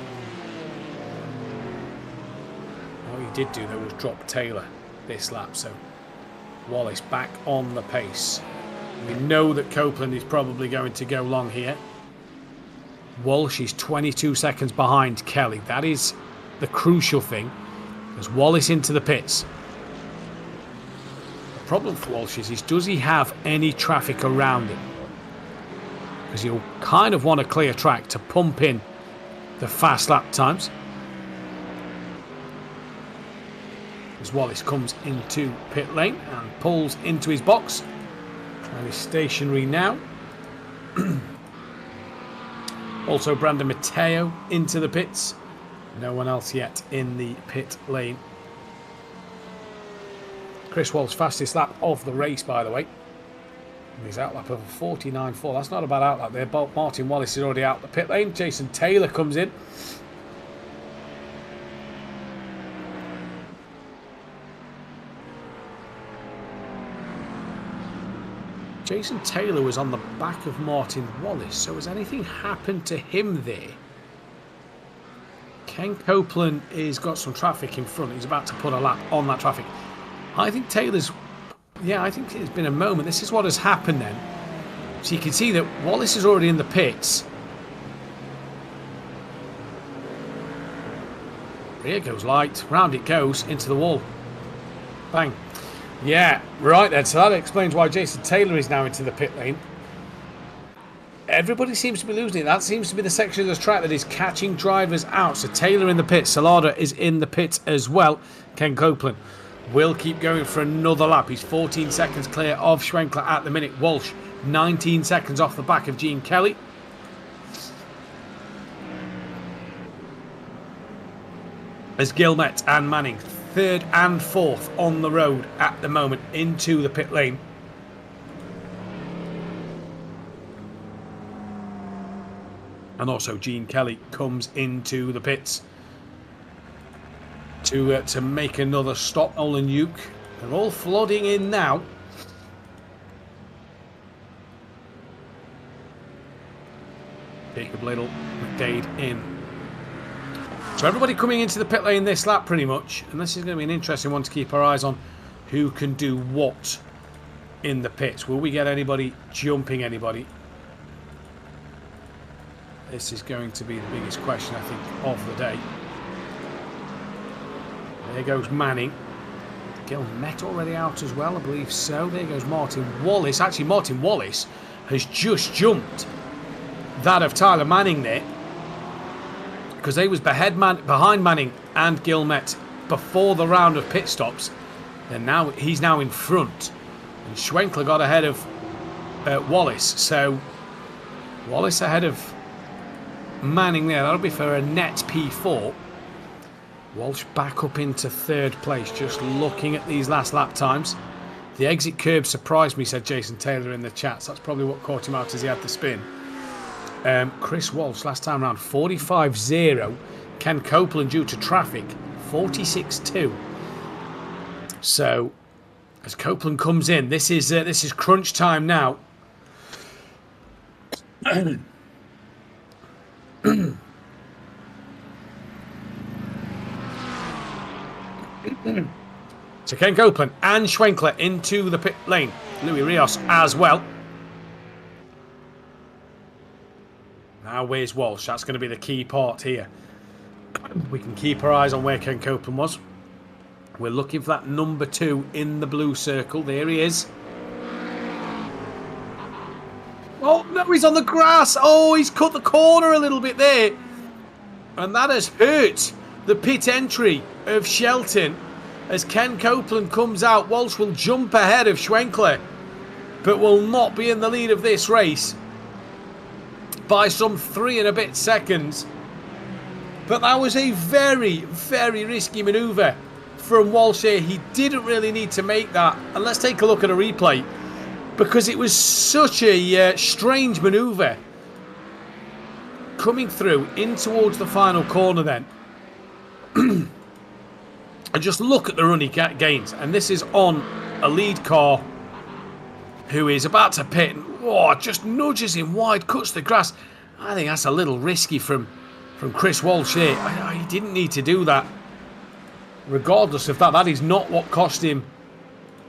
What he did do though was drop Taylor this lap. So Wallace back on the pace. We know that Copeland is probably going to go long here. Walsh is 22 seconds behind Kelly. That is the crucial thing. There's Wallace into the pits. The problem for Walsh is does he have any traffic around him? Because he'll kind of want a clear track to pump in the fast lap times. As Wallace comes into pit lane and pulls into his box. And he's stationary now. Also Brandon Matteo into the pits. No one else yet in the pit lane. Chris Walsh fastest lap of the race, by the way. His outlap of a 49.4. That's not a bad outlap there. Martin Wallace is already out the pit lane. Jason Taylor comes in. Jason Taylor was on the back of Martin Wallace, so has anything happened to him there? Ken Copeland has got some traffic in front. He's about to put a lap on that traffic. I think Taylor's... Yeah, I think it's been a moment. This is what has happened then. So you can see that Wallace is already in the pits. Rear goes light. Round it goes into the wall. Bang. Yeah, right then. So that explains why Jason Taylor is now into the pit lane. Everybody seems to be losing it. That seems to be the section of the track that is catching drivers out. So Taylor in the pit. Salada is in the pit as well. Ken Copeland will keep going for another lap. He's 14 seconds clear of Schwenkler at the minute. Walsh 19 seconds off the back of Gene Kelly. As Gilmet and Manning third and fourth on the road at the moment into the pit lane. And also Gene Kelly comes into the pits to make another stop. Nolan Uke, they're all flooding in now. Jacob Little, McDade in. So everybody coming into the pit lane this lap pretty much. And this is going to be an interesting one to keep our eyes on. Who can do what in the pits? Will we get anybody jumping anybody? This is going to be the biggest question, I think, of the day. There goes Manning. Gilmet already out as well, I believe so. There goes Martin Wallace. Actually, Martin Wallace has just jumped that of Tyler Manning there. Because they was behind Manning and Gilmet before the round of pit stops. And now he's now in front. And Schwenkler got ahead of Wallace. So Wallace ahead of Manning there. That'll be for a net P4. Walsh back up into third place. Just looking at these last lap times. The exit curb surprised me, said Jason Taylor in the chat. So that's probably what caught him out as he had the spin. Chris Walsh last time round 45.0. Ken Copeland due to traffic 46.2. So as Copeland comes in, this is crunch time now. So Ken Copeland and Schwenkler into the pit lane. Louis Rios as well. Now where's Walsh? That's going to be the key part here. We can keep our eyes on where Ken Copeland was. We're looking for that number 2 in the blue circle. There he is. Oh no, he's on the grass. Oh, he's cut the corner a little bit there. And that has hurt the pit entry of Shelton. As Ken Copeland comes out, Walsh will jump ahead of Schwenkler, but will not be in the lead of this race by some 3 and a bit seconds. But that was a very, very risky manoeuvre from Walsh here. He didn't really need to make that. And let's take a look at a replay because it was such a strange manoeuvre coming through in towards the final corner then. And just look at the run he gains. And this is on a lead car who is about to pit. Oh, just nudges him wide, cuts the grass. I think that's a little risky from Chris Walsh here. He didn't need to do that. Regardless of that, that is not what cost him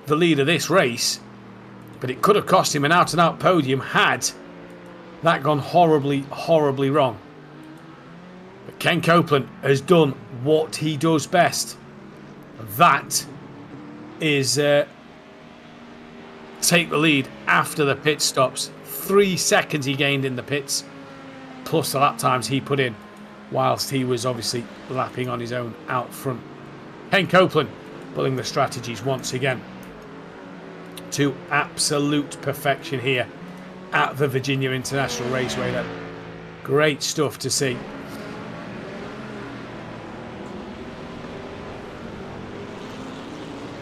the lead of this race. But it could have cost him an out-and-out podium had that gone horribly, horribly wrong. But Ken Copeland has done what he does best. That is take the lead after the pit stops. 3 seconds he gained in the pits, plus the lap times he put in whilst he was obviously lapping on his own out front. Ken Copeland pulling the strategies once again to absolute perfection here at the Virginia International Raceway. Then great stuff to see.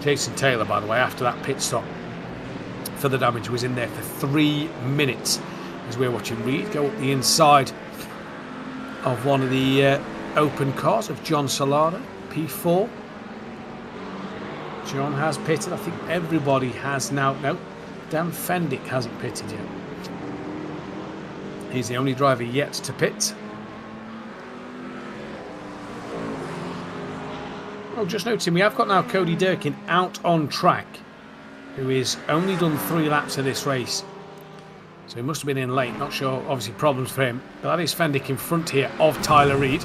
Jason Taylor, by the way, after that pit stop for the damage, was in there for 3 minutes as we're watching Reed go up the inside of one of the open cars of John Solano, P4. John has pitted. I think everybody has now. No, Dan Fendick hasn't pitted yet. He's the only driver yet to pit. Well, just noticing we have got now Cody Durkin out on track, who is only done 3 laps of this race. So he must have been in late. Not sure, obviously problems for him. But that is Fendick in front here of Tyler Reed.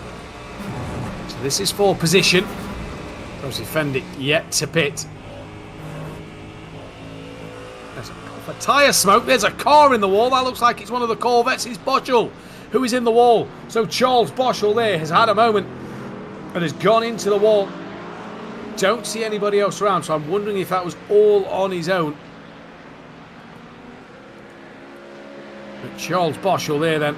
So this is for position. Obviously Fendick yet to pit. There's a tyre smoke. There's a car in the wall. That looks like it's one of the Corvettes. It's Boschel who is in the wall. So Charles Boschel there has had a moment and has gone into the wall. Don't see anybody else around, so I'm wondering if that was all on his own. But Charles Boschel there then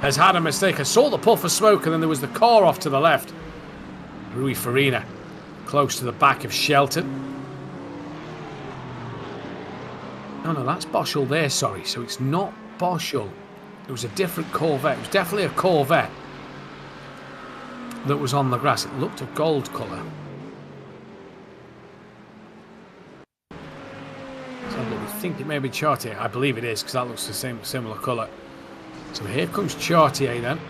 has had a mistake. I saw the puff of smoke and then there was the car off to the left. Rui Farina close to the back of Shelton. No, that's Boschel there, sorry. So it's not Boschel. It was a different Corvette. It was definitely a Corvette that was on the grass. It looked a gold colour. I think it may be Chartier. I believe it is because that looks the same, similar colour. So here comes Chartier then.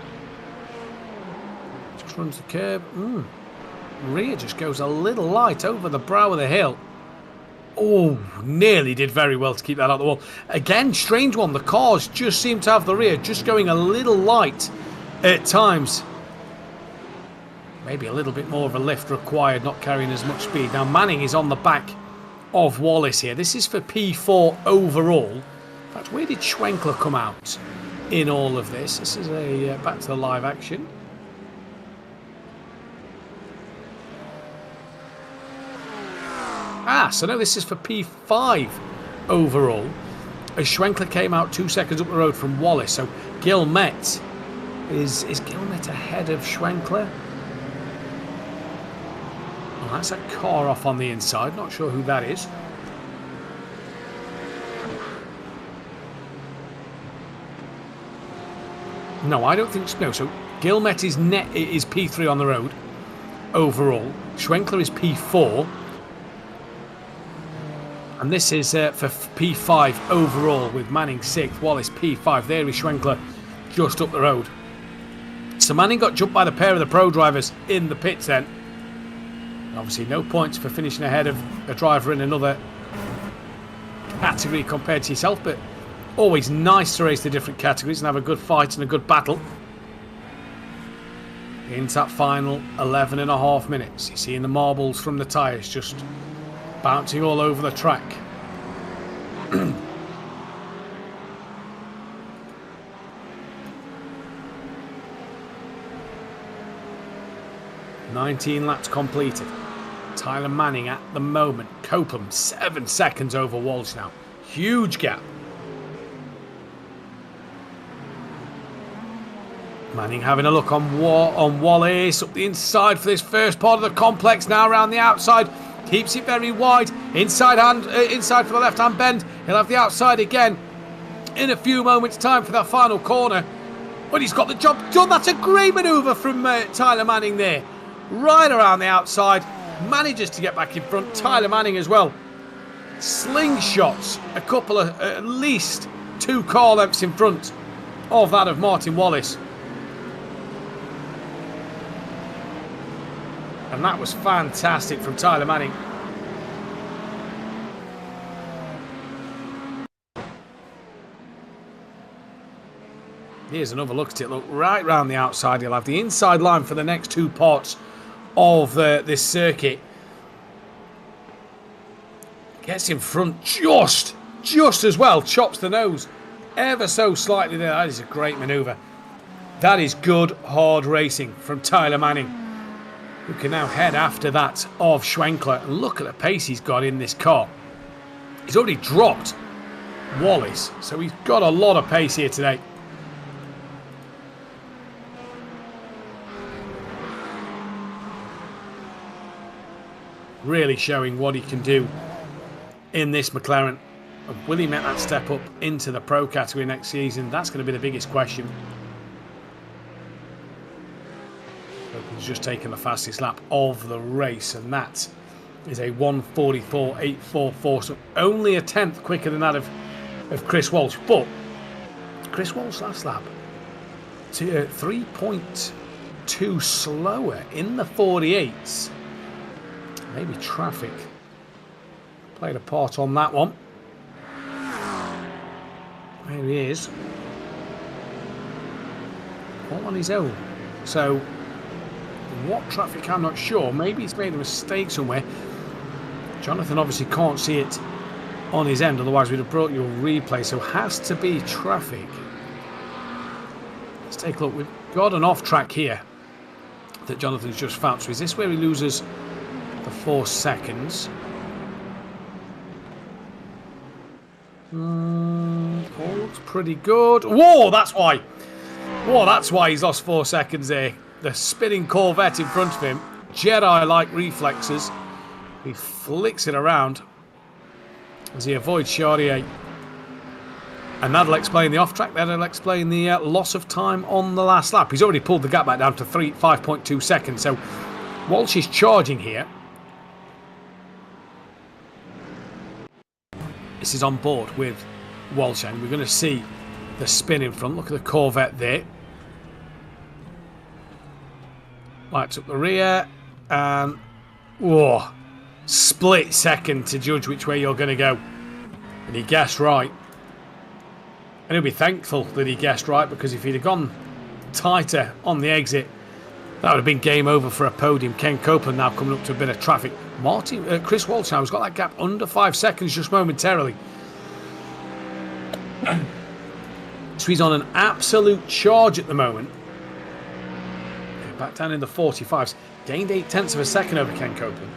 Just runs the curb. Rear just goes a little light over the brow of the hill. Oh, nearly did very well to keep that out the wall. Again, strange one. The cars just seem to have the rear just going a little light at times. Maybe a little bit more of a lift required, not carrying as much speed. Now Manning is on the back of Wallace here. This is for P4 overall. In fact, where did Schwenkler come out in all of this? This is a back to the live action. So no, this is for P5 overall. As Schwenkler came out 2 seconds up the road from Wallace. So Gilmet is Gilmet ahead of Schwenkler? Well, that's a car off on the inside. Not sure who that is. No, I don't think so. No, so Gilmet is P3 on the road overall. Schwenkler is P4. And this is for P5 overall with Manning 6th, Wallace P5. There is Schwenkler just up the road. So Manning got jumped by the pair of the pro drivers in the pits then. Obviously no points for finishing ahead of a driver in another category compared to yourself, but always nice to race the different categories and have a good fight and a good battle. Into that final 11.5 minutes. You're seeing the marbles from the tyres just bouncing all over the track. 19 laps completed. Tyler Manning at the moment. Copeland 7 seconds over Walsh now. Huge gap. Manning having a look on Wallace up the inside for this first part of the complex. Now around the outside. Keeps it very wide. Inside for the left-hand bend. He'll have the outside again in a few moments' time for that final corner. But he's got the job done. That's a great manoeuvre from Tyler Manning there. Right around the outside. Manages to get back in front. Tyler Manning as well. Slingshots a couple of, at least 2 car lengths in front of that of Martin Wallace. And that was fantastic from Tyler Manning. Here's another look at it. Look, right round the outside. He'll have the inside line for the next 2 parts of this circuit. Gets in front just as well. Chops the nose ever so slightly there. That is a great manoeuvre. That is good, hard racing from Tyler Manning, who can now head after that of Schwenkler. And look at the pace he's got in this car. He's already dropped Wallace, so he's got a lot of pace here today. Really showing what he can do in this McLaren. Will he make that step up into the Pro category next season? That's going to be the biggest question. He's just taken the fastest lap of the race, and that is a 1:44.844, so only a tenth quicker than that of Chris Walsh. But Chris Walsh last lap to 3.2 slower in the 48s. Maybe traffic played a part on that one. There he is. All on his own. So, what traffic, I'm not sure. Maybe he's made a mistake somewhere. Jonathan obviously can't see it on his end, otherwise we'd have brought you a replay. So, has to be traffic. Let's take a look. We've got an off track here that Jonathan's just found. So, is this where he loses the 4 seconds? All looks pretty good. Whoa, that's why. Whoa, that's why he's lost 4 seconds there. The spinning Corvette in front of him. Jedi-like reflexes. He flicks it around as he avoids Chartier. And that'll explain the off-track. That'll explain the loss of time on the last lap. He's already pulled the gap back down to 5.2 seconds. So Walsh is charging here. This is on board with Walsh, and we're going to see the spin in front. Look at the Corvette there. Lights up the rear, and whoa, split second to judge which way you're going to go. And he guessed right. And he'll be thankful that he guessed right, because if he'd have gone tighter on the exit, that would have been game over for a podium. Ken Copeland now coming up to a bit of traffic. Chris Walsh now has got that gap under 5 seconds just momentarily. So he's on an absolute charge at the moment. Back down in the 45s. Gained 0.8 of a second over Ken Copeland.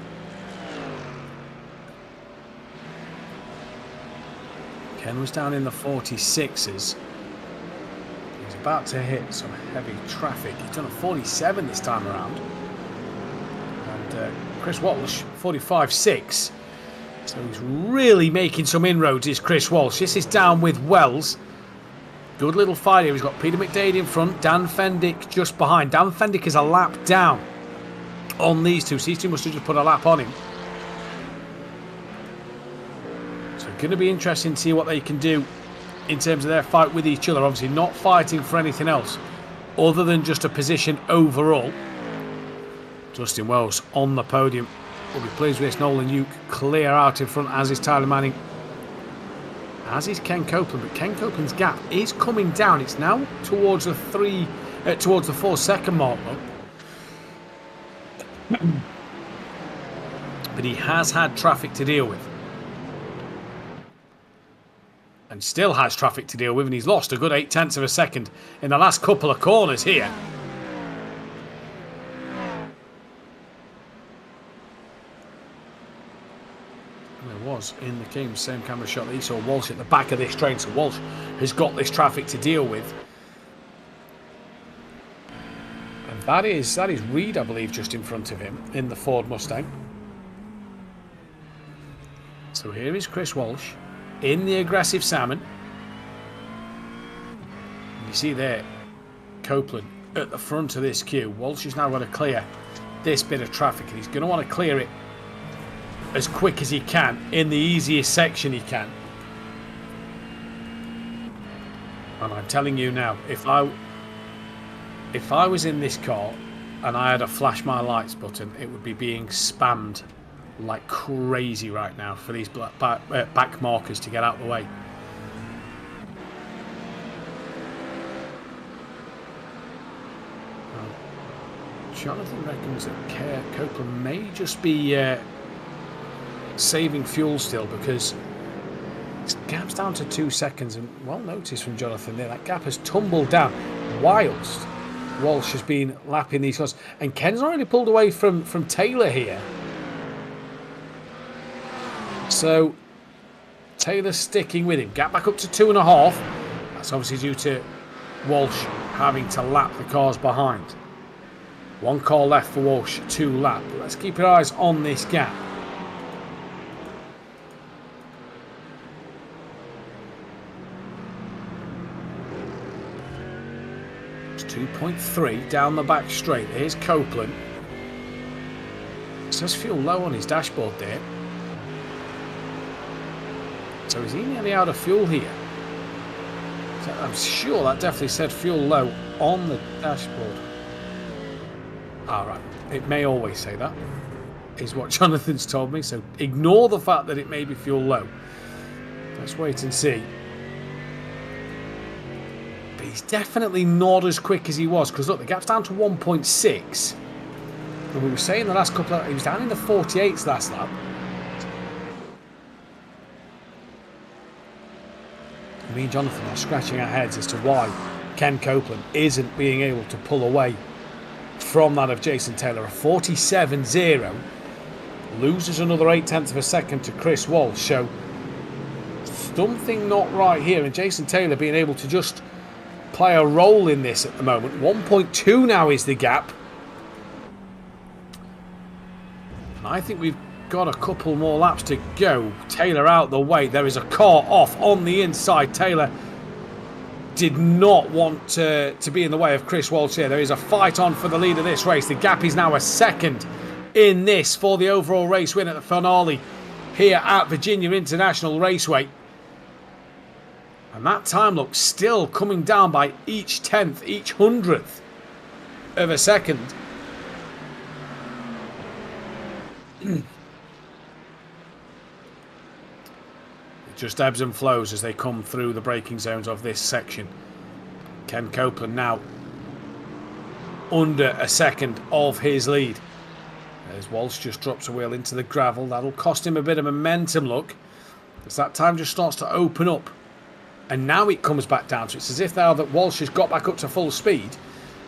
Ken was down in the 46s. He's about to hit some heavy traffic. He's done a 47 this time around. And Chris Walsh, 45.6. So he's really making some inroads, is Chris Walsh. This is down with Wells. Good little fight here. He's got Peter McDade in front, Dan Fendick just behind. Dan Fendick is a lap down on these two. So these two must have just put a lap on him. So going to be interesting to see what they can do in terms of their fight with each other. Obviously not fighting for anything else other than just a position overall. Justin Wells on the podium. We'll be pleased with this. Nolan Uke clear out in front, as is Tyler Manning. As is Ken Copeland, but Ken Copeland's gap is coming down. It's now towards the 4 second mark. But he has had traffic to deal with. And still has traffic to deal with, and he's lost a good 0.8 of a second in the last couple of corners here. Was in the game, same camera shot that he saw Walsh at the back of this train. So Walsh has got this traffic to deal with, and that is Reed, I believe, just in front of him in the Ford Mustang. So here is Chris Walsh in the aggressive salmon. You see there, Copeland at the front of this queue. Walsh is now going to clear this bit of traffic, and he's going to want to clear it as quick as he can in the easiest section he can. And I'm telling you now, if I was in this car and I had a flash my lights button, it would be being spammed like crazy right now for these back markers to get out of the way. Jonathan reckons that Copeland may just be saving fuel still, because this gap's down to 2 seconds, and well noticed from Jonathan there, that gap has tumbled down whilst Walsh has been lapping these cars, and Ken's already pulled away from Taylor here. So Taylor sticking with him. Gap back up to 2.5. That's obviously due to Walsh having to lap the cars behind. 1 car left for Walsh to lap. Let's keep our eyes on this gap. It's 2.3 down the back straight. Here's Copeland. It says fuel low on his dashboard there. So is he nearly out of fuel here? I'm sure that definitely said fuel low on the dashboard. Alright, it may always say that, is what Jonathan's told me, so ignore the fact that it may be fuel low. Let's wait and see. But he's definitely not as quick as he was, because look, the gap's down to 1.6. And we were saying the last couple of... he was down in the 48s last lap. Me and Jonathan are scratching our heads as to why Ken Copeland isn't being able to pull away from that of Jason Taylor. A 47.0 loses another 0.8 of a second to Chris Walsh. So something not right here, and Jason Taylor being able to just play a role in this at the moment. 1.2 now is the gap, and I think we've got a couple more laps to go. Taylor out the way. There is a car off on the inside. Taylor did not want to be in the way of Chris Walsh here. There is a fight on for the lead of this race. The gap is now a second in this for the overall race win at the finale here at Virginia International Raceway. And that time looks still coming down by each 10th, each 100th of a second. It just ebbs and flows as they come through the braking zones of this section. Ken Copeland now under a second of his lead. As Walsh just drops a wheel into the gravel. That'll cost him a bit of momentum, look, as that time just starts to open up. And now it comes back down to it. It's as if now that Walsh has got back up to full speed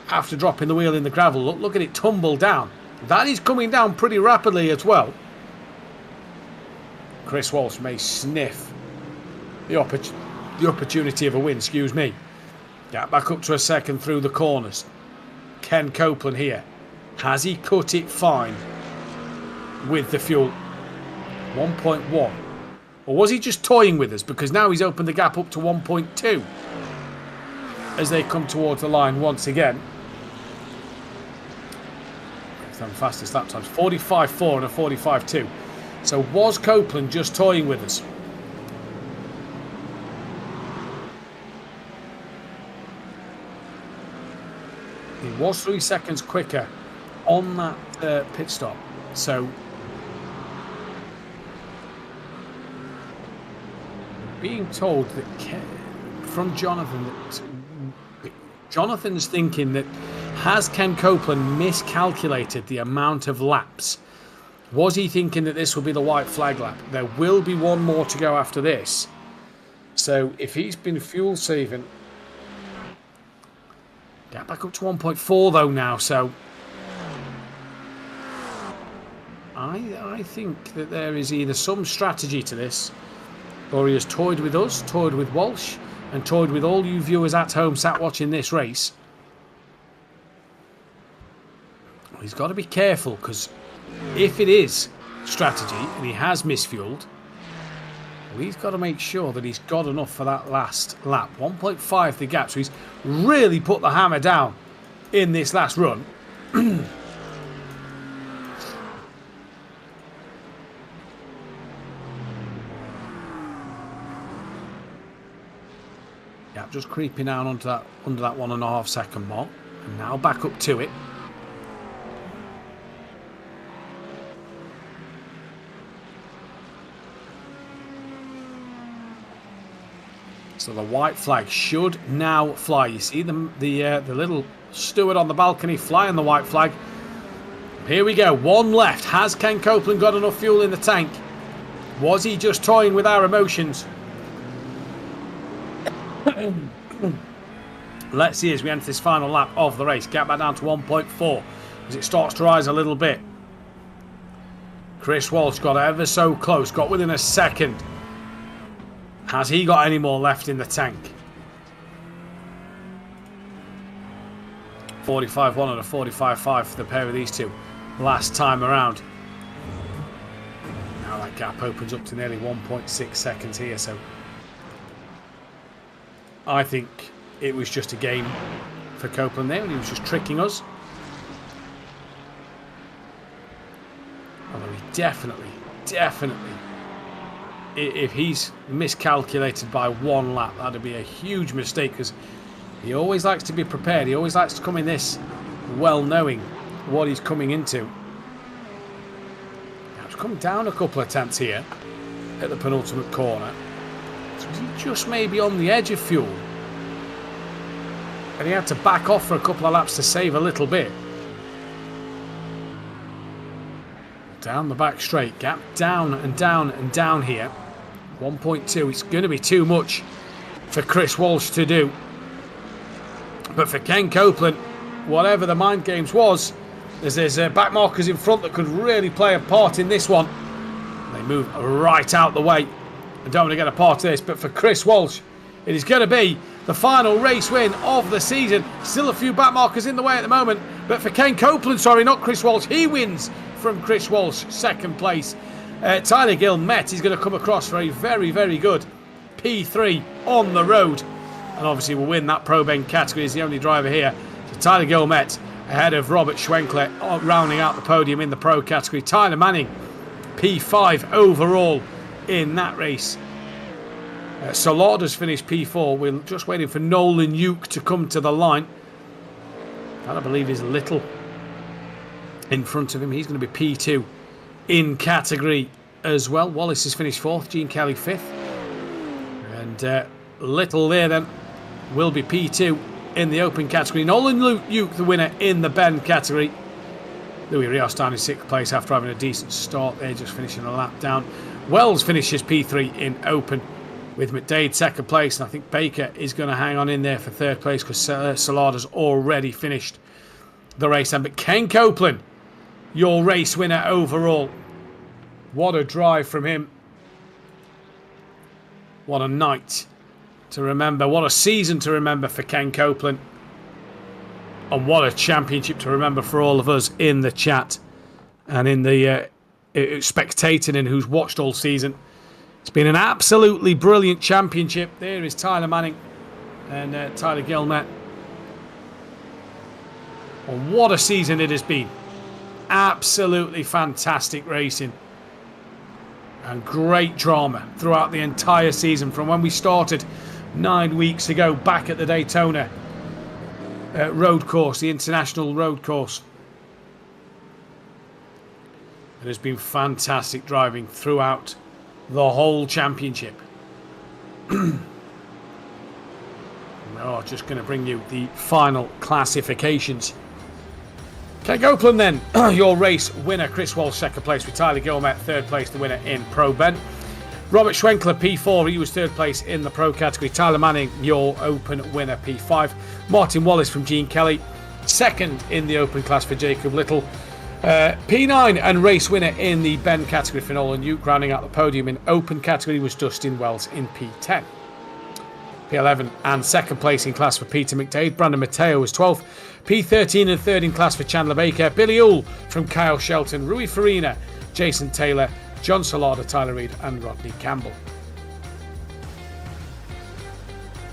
after dropping the wheel in the gravel. Look at it tumble down. That is coming down pretty rapidly as well. Chris Walsh may sniff the opportunity of a win, excuse me. Get back up to a second through the corners. Ken Copeland here. Has he cut it fine with the fuel? 1.1. Or was he just toying with us? Because now he's opened the gap up to 1.2 as they come towards the line once again. Fastest lap times 45.4 and a 45.2. So was Copeland just toying with us? He was 3 seconds quicker on that pit stop. So being told that from Jonathan that Jonathan's thinking that has Ken Copeland miscalculated the amount of laps? Was he thinking that this will be the white flag lap? There will be one more to go after this. So if he's been fuel saving, get back up to 1.4 though now. So I think that there is either some strategy to this, or he has toyed with us, toyed with Walsh, and toyed with all you viewers at home sat watching this race. He's got to be careful, because if it is strategy and he has misfueled, Well, he's got to make sure that he's got enough for that last lap. 1.5 the gap, so he's really put the hammer down in this last run. Yeah, just creeping down onto that under that 1.5 second mark. And now back up to it. So the white flag should now fly. You see the little steward on the balcony flying the white flag. Here we go. One left. Has Ken Copeland got enough fuel in the tank? Was he just toying with our emotions? Let's see as we enter this final lap of the race. Gap back down to 1.4 as it starts to rise a little bit. Chris Walsh got ever so close. Got within a second. Has he got any more left in the tank? 45.1 and a 45.5 for the pair of these two last time around. Now that gap opens up to nearly 1.6 seconds here, so I think it was just a game for Copeland there, and he was just tricking us. Although he definitely, if he's miscalculated by one lap, that'd be a huge mistake, because he always likes to be prepared. He always likes to come in this well knowing what he's coming into. Now he's come down a couple of tenths here at the penultimate corner. So is he just maybe on the edge of fuel? And he had to back off for a couple of laps to save a little bit. Down the back straight, gap down and down and down here. 1.2, it's going to be too much for Chris Walsh to do. But for Ken Copeland, whatever the mind games was, there's back markers in front that could really play a part in this one. They move right out the way and don't want to get a part of this. But for Chris Walsh, it is going to be the final race win of the season. Still a few back markers in the way at the moment. But for Ken Copeland, sorry, not Chris Walsh, he wins from Chris Walsh, second place. Tyler Gilmet is going to come across for a very, very good P3 on the road. And obviously will win that Pro Ben category. He's the only driver here. So Tyler Gilmet ahead of Robert Schwenkler, rounding out the podium in the Pro category. Tyler Manning, P5 overall in that race. Solada's finished P4. We're just waiting for Nolan Uke to come to the line. That, I believe, is little in front of him. He's going to be P2 in category as well. Wallace has finished 4th. Gene Kelly 5th. And Little there then will be P2 in the open category. Nolan Uke, the winner in the Ben category. Louis Rios down in 6th place after having a decent start there, just finishing a lap down. Wells finishes P3 in open, with McDade 2nd place, and I think Baker is going to hang on in there for 3rd place because Salada's already finished the race. But Ken Copeland, your race winner overall. What a drive from him. What a night to remember. What a season to remember for Ken Copeland. And what a championship to remember for all of us in the chat and in the spectating and who's watched all season. It's been an absolutely brilliant championship. There is Tyler Manning and Tyler Gilmet. And what a season it has been. Absolutely fantastic racing. And great drama throughout the entire season. From when we started 9 weeks ago back at the Daytona road course, the international road course. It has been fantastic driving throughout the whole championship. Just going to bring you the final classifications. Ken Copeland then, your race winner. Chris Walsh 2nd place with Tyler Gilmet 3rd place, the winner in Pro Ben. Robert Schwenkler P4, he was 3rd place in the Pro category. Tyler Manning, your open winner P5. Martin Wallace from Gene Kelly 2nd in the open class for Jacob Little. P9 and race winner in the Ben category for Nolan Uke. Rounding out the podium in open category was Dustin Wells in P10. P11 and 2nd place in class for Peter McDade. Brandon Mateo was 12th. P13 and 3rd in class for Chandler Baker. Billy Ull from Kyle Shelton. Rui Farina, Jason Taylor, John Solada, Tyler Reid and Rodney Campbell.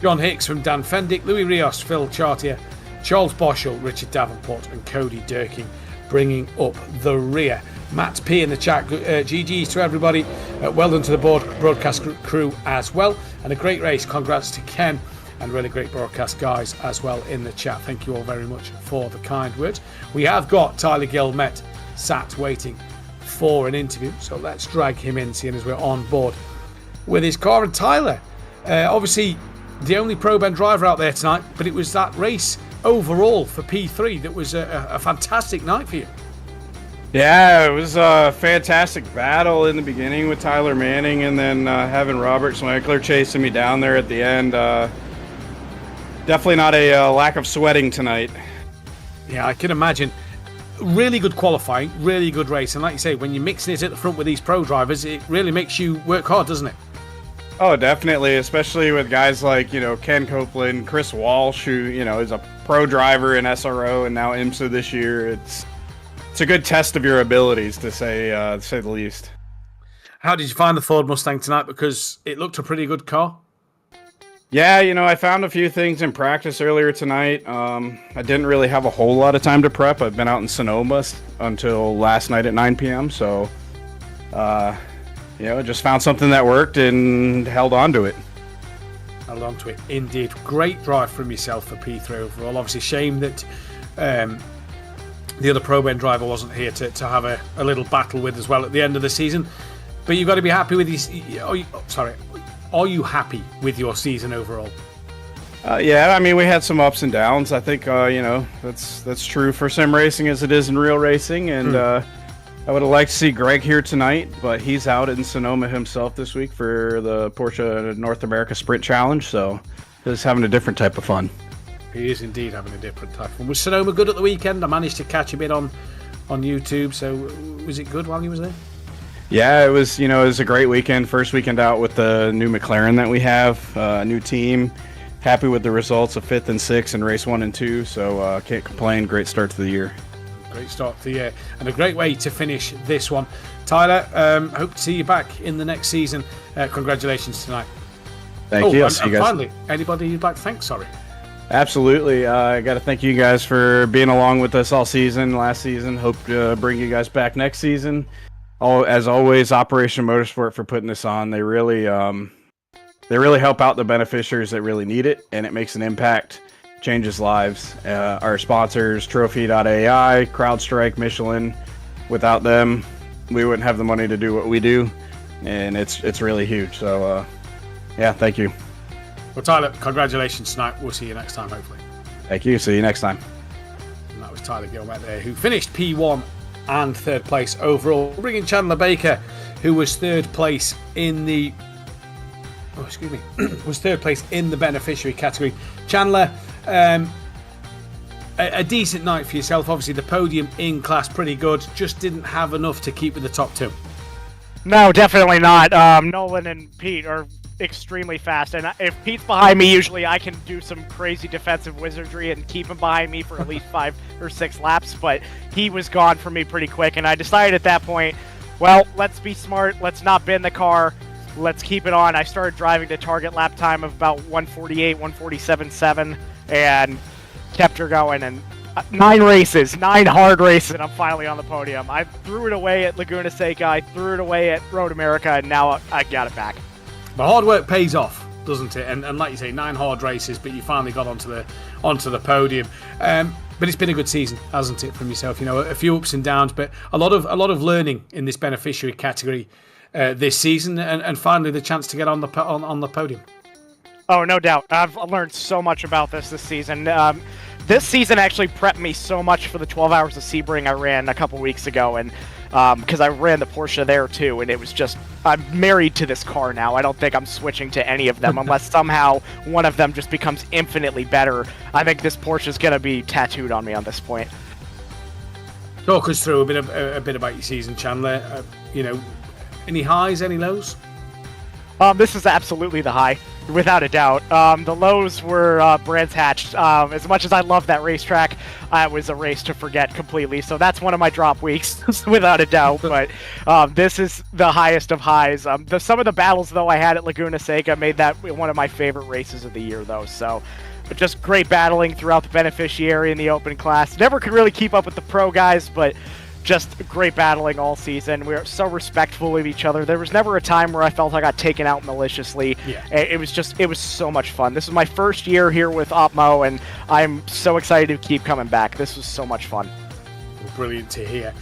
John Hicks from Dan Fendick, Louis Rios, Phil Chartier, Charles Boschel, Richard Davenport and Cody Durking bringing up the rear. Matt P in the chat, GG's to everybody. Well done to the broadcast crew as well. And a great race. Congrats to Ken and really great broadcast guys as well in the chat. Thank you all very much for the kind words. We have got Tyler Gilmet sat waiting for an interview. So let's drag him in, seeing as we're on board with his car. And Tyler, obviously the only Pro Ben driver out there tonight, but it was that race overall for P3 that was a fantastic night for you. Yeah, it was a fantastic battle in the beginning with Tyler Manning, and then having Robert Swankler chasing me down there at the end. Definitely not a lack of sweating tonight. Yeah, I can imagine. Really good qualifying, really good race, and like you say, when you're mixing it at the front with these pro drivers, it really makes you work hard, doesn't it? Oh, definitely, especially with guys like, Ken Copeland, Chris Walsh, who, is a pro driver in SRO and now IMSA this year. It's a good test of your abilities, to say the least. How did you find the Ford Mustang tonight? Because it looked a pretty good car. Yeah, I found a few things in practice earlier tonight. I didn't really have a whole lot of time to prep. I've been out in Sonoma until last night at 9 p.m., so... just found something that worked and held on to it. Held on to it, indeed. Great drive from yourself for P3 overall. Obviously, shame that the other Pro Ben driver wasn't here to have a little battle with as well at the end of the season. But you've got to be happy with these. Are you happy with your season overall? Yeah, we had some ups and downs. I think that's true for sim racing as it is in real racing, and. I would have liked to see Greg here tonight, but he's out in Sonoma himself this week for the Porsche North America Sprint Challenge, so he's having a different type of fun. He is indeed having a different type of fun. Was Sonoma good at the weekend? I managed to catch a bit on YouTube, so was it good while he was there? Yeah, it was a great weekend. First weekend out with the new McLaren that we have, a new team. Happy with the results of 5th and 6th in race 1 and 2, so can't complain. Great start to the year. Great start to the year and a great way to finish this one. Tyler, hope to see you back in the next season. Congratulations tonight. Thank you. And see you guys. Finally, anybody you'd like to thank? Sorry. Absolutely. I got to thank you guys for being along with us all season, last season. Hope to bring you guys back next season. As always, Operation Motorsport for putting this on. They really help out the beneficiaries that really need it, and it makes an impact. Changes lives. Our sponsors, Trophy.ai, CrowdStrike, Michelin. Without them, we wouldn't have the money to do what we do, and it's really huge. So, thank you. Well, Tyler, congratulations tonight. We'll see you next time, hopefully. Thank you. See you next time. And that was Tyler Gilmet there, who finished P1 and 3rd place overall. Bringing Chandler Baker, who was 3rd place in the... was 3rd place in the beneficiary category. Chandler... a decent night for yourself. Obviously the podium in class pretty good, just didn't have enough to keep with the top 2. No, definitely not. Nolan and Pete are extremely fast, and if Pete's behind me, usually I can do some crazy defensive wizardry and keep him behind me for at least 5 or 6 laps, but he was gone for me pretty quick, and I decided at that point, well, let's be smart, let's not bend the car, let's keep it on. I started driving to target lap time of about 148, 147.7, and kept her going, and 9 hard races, and I'm finally on the podium. I threw it away at Laguna Seca, I threw it away at Road America, and now I got it back. The hard work pays off, doesn't it? And like you say, 9 hard races, but you finally got onto the podium. But it's been a good season, hasn't it, from yourself? A few ups and downs, but a lot of learning in this beneficiary category this season, and finally the chance to get on the podium. Oh, no doubt. I've learned so much about this season. This season actually prepped me so much for the 12 Hours of Sebring I ran a couple weeks ago, and because I ran the Porsche there too, and it was just, I'm married to this car now. I don't think I'm switching to any of them unless somehow one of them just becomes infinitely better. I think this Porsche is going to be tattooed on me on this point. Talk us through a bit about your season, Chandler. Any highs, any lows? This is absolutely the high. Without a doubt. The lows were Brands Hatch. As much as I love that racetrack, it was a race to forget completely. So that's one of my drop weeks, without a doubt. But this is the highest of highs. Some of the battles, though, I had at Laguna Seca made that one of my favorite races of the year, though. So but just great battling throughout the beneficiary and the open class. Never could really keep up with the pro guys, but just great battling all season. We were so respectful of each other. There was never a time where I felt I got taken out maliciously. Yeah. It was so much fun. This is my first year here with Opmo, and I'm so excited to keep coming back. This was so much fun. Brilliant to hear.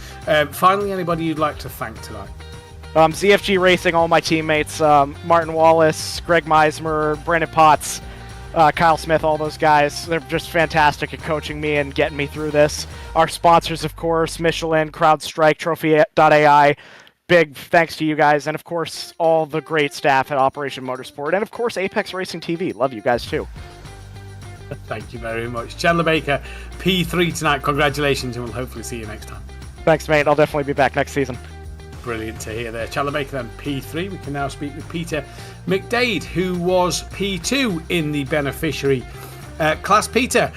Finally, anybody you'd like to thank tonight? ZFG Racing, all my teammates, Martin Wallace, Greg Meismer, Brandon Potts, Kyle Smith, all those guys. They're just fantastic at coaching me and getting me through this. Our sponsors, of course, Michelin, CrowdStrike, Trophy.ai. Big thanks to you guys. And, of course, all the great staff at Operation Motorsport. And, of course, Apex Racing TV. Love you guys, too. Thank you very much. Chandler Baker, P3 tonight. Congratulations, and we'll hopefully see you next time. Thanks, mate. I'll definitely be back next season. Brilliant to hear there. Chandler Baker then P3. We can now speak with Peter McDade, who was P2 in the beneficiary class. Peter,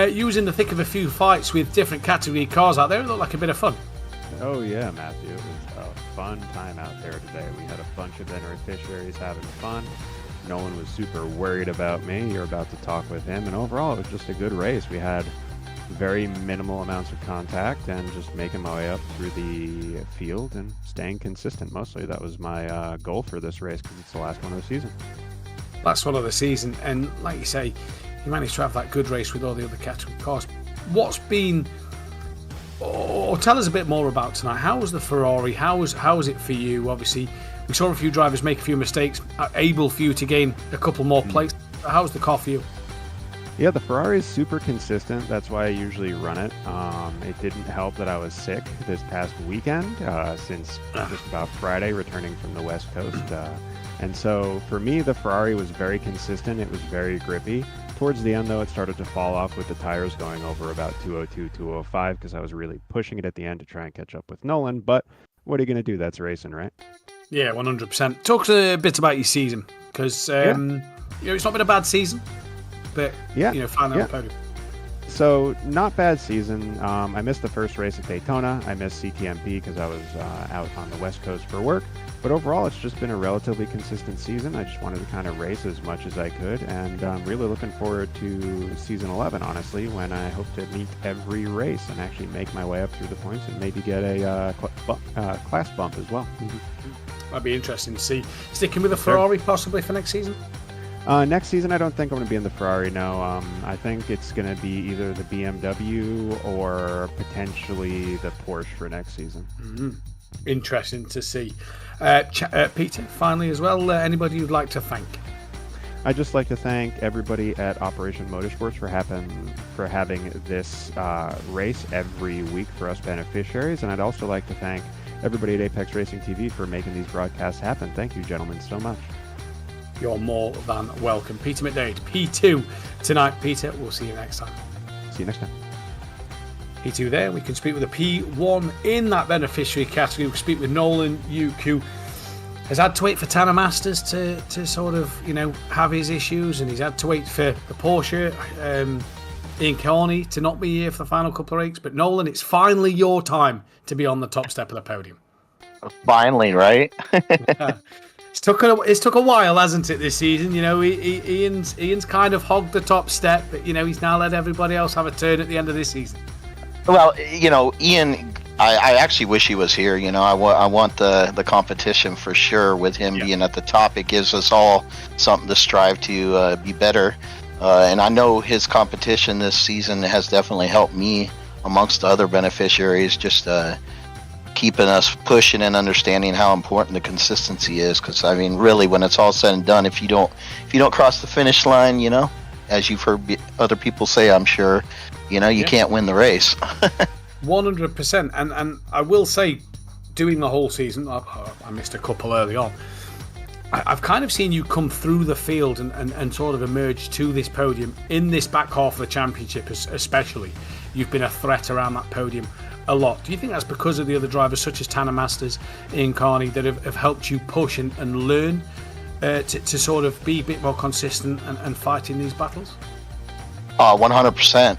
you was in the thick of a few fights with different category cars out there. It looked like a bit of fun. Oh yeah, Matthew. It was a fun time out there today. We had a bunch of beneficiaries having fun. No one was super worried about me. You're about to talk with him. And overall, it was just a good race. We had very minimal amounts of contact and just making my way up through the field and staying consistent. Mostly that was my goal for this race because it's the last one of the season. Last one of the season, and like you say, you managed to have that good race with all the other category cars. What's been, or tell us a bit more about tonight. How was the Ferrari? How was it for you? Obviously, we saw a few drivers make a few mistakes, able for you to gain a couple more places. How was the car for you? Yeah, the Ferrari is super consistent. That's why I usually run it. It didn't help that I was sick this past weekend since just about Friday, returning from the West Coast. And so for me, the Ferrari was very consistent. It was very grippy. Towards the end, though, it started to fall off with the tires going over about 202, 205 because I was really pushing it at the end to try and catch up with Nolan. But what are you going to do? That's racing, right? Yeah, 100%. Talk a bit about your season because it's not been a bad season. But, finally on the podium. So, not bad season. I missed the first race at Daytona. I missed CTMP because I was out on the West Coast for work. But overall, it's just been a relatively consistent season. I just wanted to kind of race as much as I could. And I'm really looking forward to season 11, honestly, when I hope to meet every race and actually make my way up through the points and maybe get a class bump as well. That'd be interesting to see. Sticking with a Ferrari possibly for next season? Next season, I don't think I'm going to be in the Ferrari, no. I think it's going to be either the BMW or potentially the Porsche for next season. Mm-hmm. Interesting to see. Peter, finally as well, anybody you'd like to thank? I'd just like to thank everybody at Operation Motorsports for having this race every week for us beneficiaries, and I'd also like to thank everybody at Apex Racing TV for making these broadcasts happen. Thank you, gentlemen, so much. You're more than welcome. Peter McDade, P2 tonight. Peter, we'll see you next time. See you next time. P2 there. We can speak with a P1 in that beneficiary category. We can speak with Nolan Uke, who has had to wait for Tanner Masters to sort of, have his issues, and he's had to wait for the Porsche, Ian Carney to not be here for the final couple of races. But Nolan, it's finally your time to be on the top step of the podium. Finally, right? It's took a while, hasn't it, this season? Ian's kind of hogged the top step, but he's now let everybody else have a turn at the end of this season. Well, Ian, I actually wish he was here. I want the competition for sure with him being at the top. It gives us all something to strive to be better. And I know his competition this season has definitely helped me amongst the other beneficiaries, just keeping us pushing and understanding how important the consistency is. Because really, when it's all said and done, if you don't cross the finish line, as you've heard other people say, I'm sure, you can't win the race. 100%. And I will say, doing the whole season, I missed a couple early on. I've kind of seen you come through the field and sort of emerge to this podium in this back half of the championship, especially. You've been a threat around that podium a lot. Do you think that's because of the other drivers such as Tanner Masters, Ian Carney, that have helped you push and learn to sort of be a bit more consistent and fight in these battles? 100%.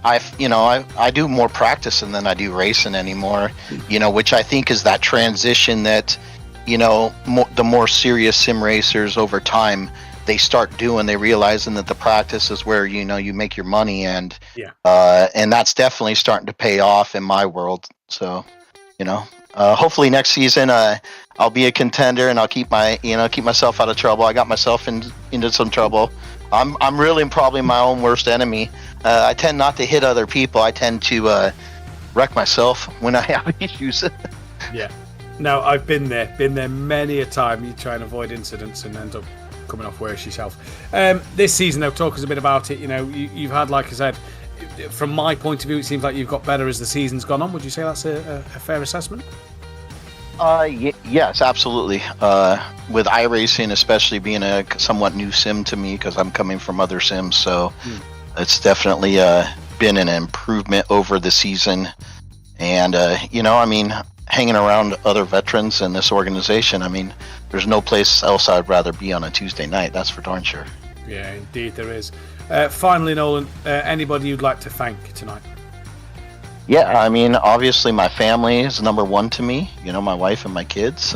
I do more practicing than I do racing anymore, which I think is that transition that, the more serious sim racers over time, they start doing. They realizing that the practice is where, you make your money, and that's definitely starting to pay off in my world. So, hopefully next season, I'll be a contender and I'll keep myself out of trouble. I got myself into some trouble. I'm really probably my own worst enemy. I tend not to hit other people. I tend to wreck myself when I have issues. Yeah. No, I've been there many a time. You try and avoid incidents and end up coming off worse yourself. This season, though, talk us a bit about it. You've had, like I said, from my point of view, it seems like you've got better as the season's gone on. Would you say that's a fair assessment? Yes, absolutely. With iRacing, especially being a somewhat new sim to me, because I'm coming from other sims, so it's definitely been an improvement over the season. And hanging around other veterans in this organization, there's no place else I'd rather be on a Tuesday night. That's for darn sure. Yeah, indeed there is. Finally, Nolan, anybody you'd like to thank tonight? Yeah, obviously my family is number one to me, my wife and my kids.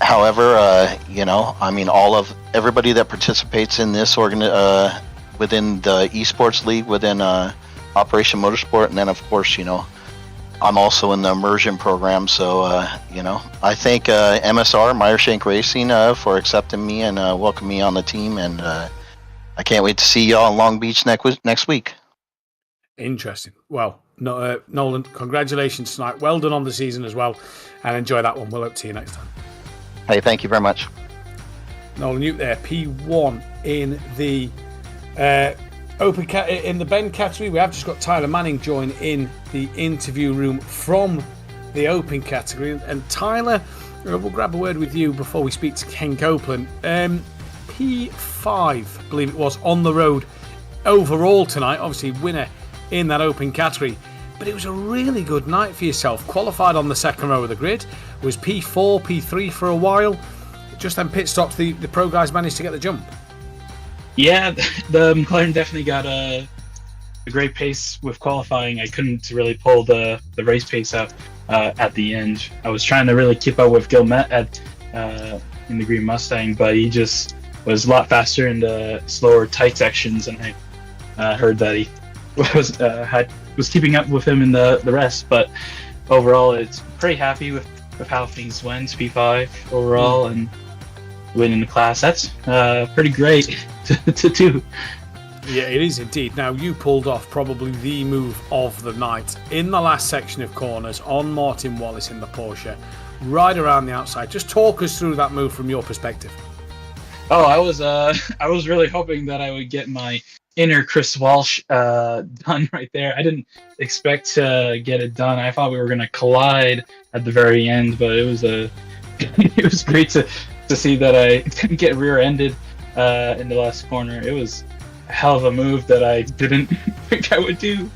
However, all of everybody that participates in this within the esports league, within Operation Motorsport, and then of course, I'm also in the immersion program. So, I thank MSR, Meyershank Racing, for accepting me and welcoming me on the team. And I can't wait to see y'all in Long Beach next week. Interesting. Well, Nolan, congratulations tonight. Well done on the season as well. And enjoy that one. We'll hope to see you next time. Hey, thank you very much. Nolan Newt there, P1 in the in the Ben category. We have just got Tyler Manning join in the interview room from the Open category. And Tyler, we'll grab a word with you before we speak to Ken Copeland. P5, I believe it was, on the road overall tonight. Obviously, winner in that Open category. But it was a really good night for yourself. Qualified on the second row of the grid. Was P4, P3 for a while. Just then pit stops, the pro guys managed to get the jump. Yeah, the McLaren definitely got a great pace with qualifying. I couldn't really pull the race pace up at the end. I was trying to really keep up with Gilmet in the Green Mustang, but he just was a lot faster in the slower tight sections, and I heard that he was keeping up with him in the rest. But overall, it's pretty happy with how things went. P5 overall and winning the class. That's pretty great to do. Yeah, it is indeed. Now, you pulled off probably the move of the night in the last section of corners on Martin Wallace in the Porsche, right around the outside. Just talk us through that move from your perspective. Oh, I was really hoping that I would get my inner Chris Walsh done right there. I didn't expect to get it done. I thought we were going to collide at the very end, but it was great to see that I didn't get rear-ended in the last corner. It was a hell of a move that I didn't think I would do.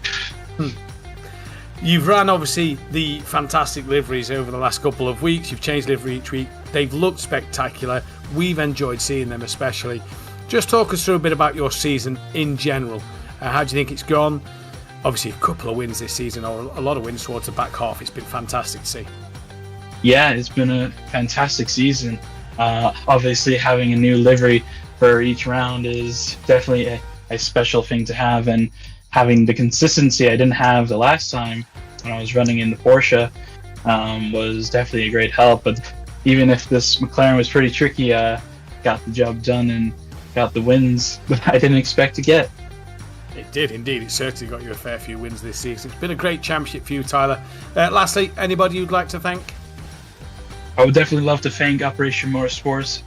You've ran, obviously, the fantastic liveries over the last couple of weeks. You've changed livery each week. They've looked spectacular. We've enjoyed seeing them especially. Just talk us through a bit about your season in general. How do you think it's gone? Obviously, a couple of wins this season, or a lot of wins towards the back half. It's been fantastic to see. Yeah, it's been a fantastic season. Obviously, having a new livery for each round is definitely a special thing to have, and having the consistency I didn't have the last time when I was running in the Porsche was definitely a great help. But even if this McLaren was pretty tricky, got the job done and got the wins that I didn't expect to get. It did indeed. It certainly got you a fair few wins this season. It's been a great championship for you, Tyler. Lastly, anybody you'd like to thank? I would definitely love to thank Operation Motorsports.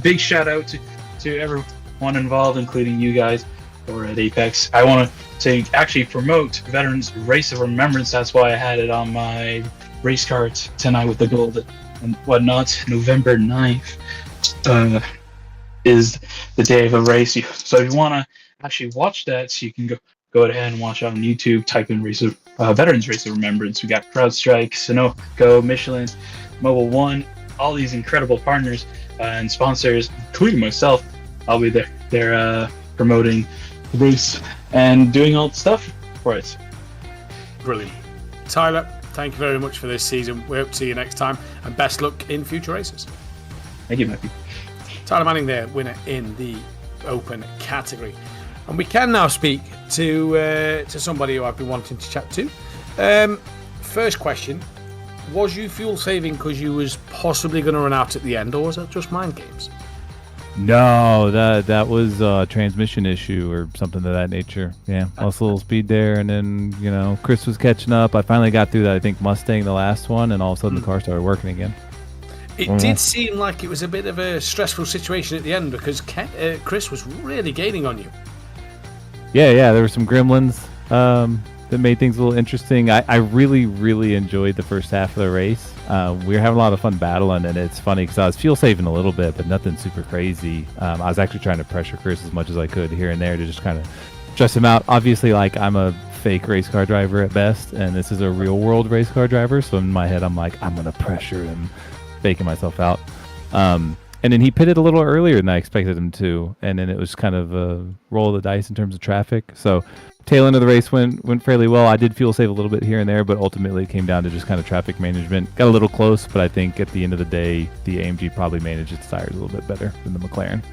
Big shout out to everyone involved, including you guys over at Apex. I want to actually promote Veterans Race of Remembrance. That's why I had it on my race cards tonight with the gold and whatnot. November 9th is the day of a race. So if you want to actually watch that, so you can go ahead and watch it on YouTube. Type in Veterans Race of Remembrance. We got CrowdStrike, Sunoco, Michelin, Mobile One, all these incredible partners and sponsors, including myself. I'll be there promoting the race and doing all the stuff for it. Brilliant. Tyler, thank you very much for this season. We hope to see you next time, and best luck in future races. Thank you, Matthew. Tyler Manning there, winner in the open category. And we can now speak to somebody who I've been wanting to chat to. First question, was you fuel saving because you was possibly going to run out at the end, or was that just mind games? No, that was a transmission issue or something of that nature. Yeah, lost a little speed there, and then Chris was catching up. I finally got through that, I think, Mustang, the last one, and all of a sudden the car started working again. It did seem like it was a bit of a stressful situation at the end because Chris was really gaining on you. Yeah, there were some gremlins that made things a little interesting. I really, really enjoyed the first half of the race. We were having a lot of fun battling, and it's funny because I was fuel saving a little bit, but nothing super crazy. I was actually trying to pressure Chris as much as I could here and there to just kind of stress him out. Obviously, I'm a fake race car driver at best, and this is a real world race car driver, so in my head I'm like, I'm going to pressure him, faking myself out. And then he pitted a little earlier than I expected him to, and then it was kind of a roll of the dice in terms of traffic. So tail end of the race went fairly well. I did fuel save a little bit here and there, but ultimately it came down to just kind of traffic management. Got a little close, but I think at the end of the day, the AMG probably managed its tires a little bit better than the McLaren.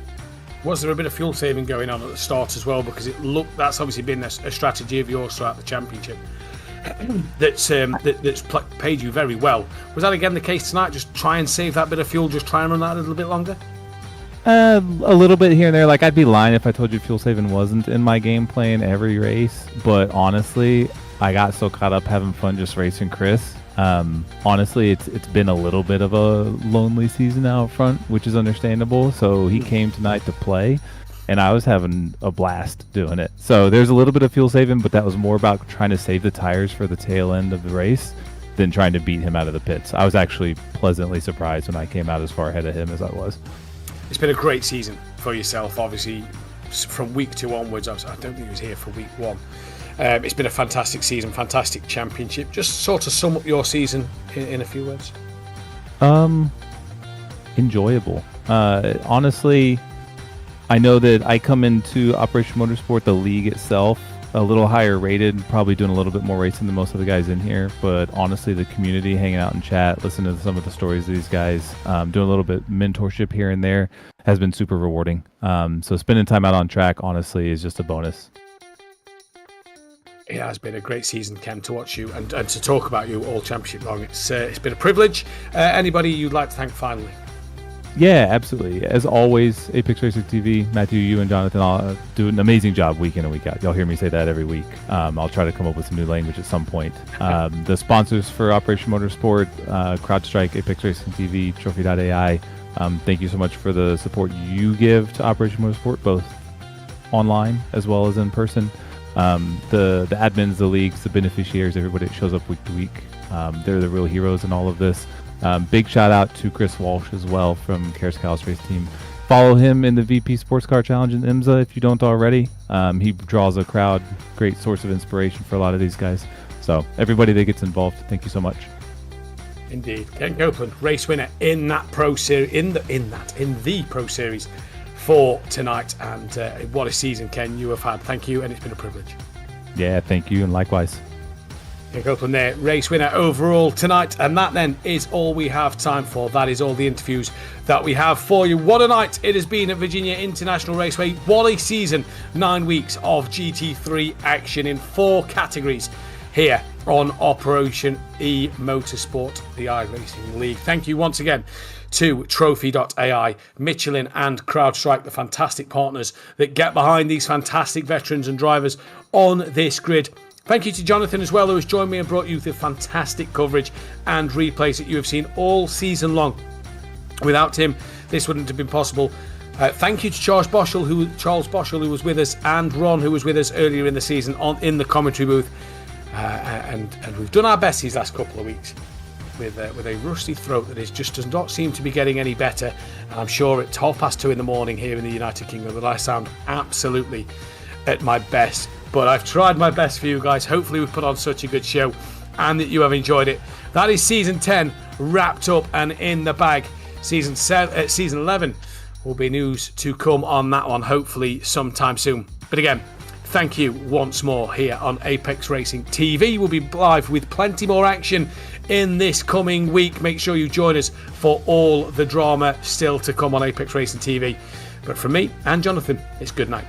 Was there a bit of fuel saving going on at the start as well? Because that's obviously been a strategy of yours throughout the championship that's paid you very well. Was that again the case tonight? Just try and save that bit of fuel, just try and run that a little bit longer? A little bit here and there. I'd be lying if I told you fuel saving wasn't in my game plan every race, but honestly, I got so caught up having fun just racing Chris. Honestly, it's been a little bit of a lonely season out front, which is understandable. So he came tonight to play, and I was having a blast doing it. So there's a little bit of fuel saving, but that was more about trying to save the tires for the tail end of the race than trying to beat him out of the pits. I was actually pleasantly surprised when I came out as far ahead of him as I was. It's been a great season for yourself, obviously, from week 2 onwards. I don't think he was here for week 1. It's been a fantastic season, fantastic championship. Just sort of sum up your season in a few words. Enjoyable. Honestly, I know that I come into Operation Motorsport, the league itself, a little higher rated, probably doing a little bit more racing than most of the guys in here. But honestly, the community, hanging out in chat, listening to some of the stories of these guys, doing a little bit mentorship here and there has been super rewarding. So spending time out on track, honestly, is just a bonus. It has been a great season, Ken, to watch you and to talk about you all championship long. It's been a privilege. Anybody you'd like to thank finally? Yeah, absolutely. As always, Apex Racing TV, Matthew, you and Jonathan all do an amazing job week in and week out. Y'all hear me say that every week. I'll try to come up with some new language at some point. The sponsors for Operation Motorsport, CrowdStrike, Apex Racing TV, Trophy.ai, thank you so much for the support you give to Operation Motorsport, both online as well as in person. The admins, the leagues, the beneficiaries, everybody that shows up week to week, they're the real heroes in all of this. Big shout out to Chris Walsh as well from Karis Cow's race team. Follow him in the VP Sports Car Challenge in IMSA if you don't already. He draws a crowd, great source of inspiration for a lot of these guys. So everybody that gets involved, thank you so much. Indeed, Ken Copeland, race winner in that Pro Series, in the Pro Series for tonight, and what a season, Ken, you have had. Thank you, and it's been a privilege. Yeah, thank you, and likewise. Ken Copeland there, race winner overall tonight, and that then is all we have time for. That is all the interviews that we have for you. What a night it has been at Virginia International Raceway. What a season, 9 weeks of GT3 action in 4 categories here on Operation eMotorsport, the iRacing League. Thank you once again to Trophy.ai, Michelin and CrowdStrike, the fantastic partners that get behind these fantastic veterans and drivers on this grid. Thank you to Jonathan as well, who has joined me and brought you the fantastic coverage and replays that you have seen all season long. Without him, this wouldn't have been possible. Thank you to Charles Boschel, who was with us, and Ron, who was with us earlier in the season in the commentary booth. And we've done our best these last couple of weeks with a rusty throat that just does not seem to be getting any better. And I'm sure it's 2:30 in the morning here in the United Kingdom that I sound absolutely at my best. But I've tried my best for you guys. Hopefully we've put on such a good show and that you have enjoyed it. That is season 10 wrapped up and in the bag. Season 11 will be news to come on that one, hopefully sometime soon. But again, thank you once more here on Apex Racing TV. We'll be live with plenty more action in this coming week. Make sure you join us for all the drama still to come on Apex Racing TV. But from me and Jonathan, it's good night.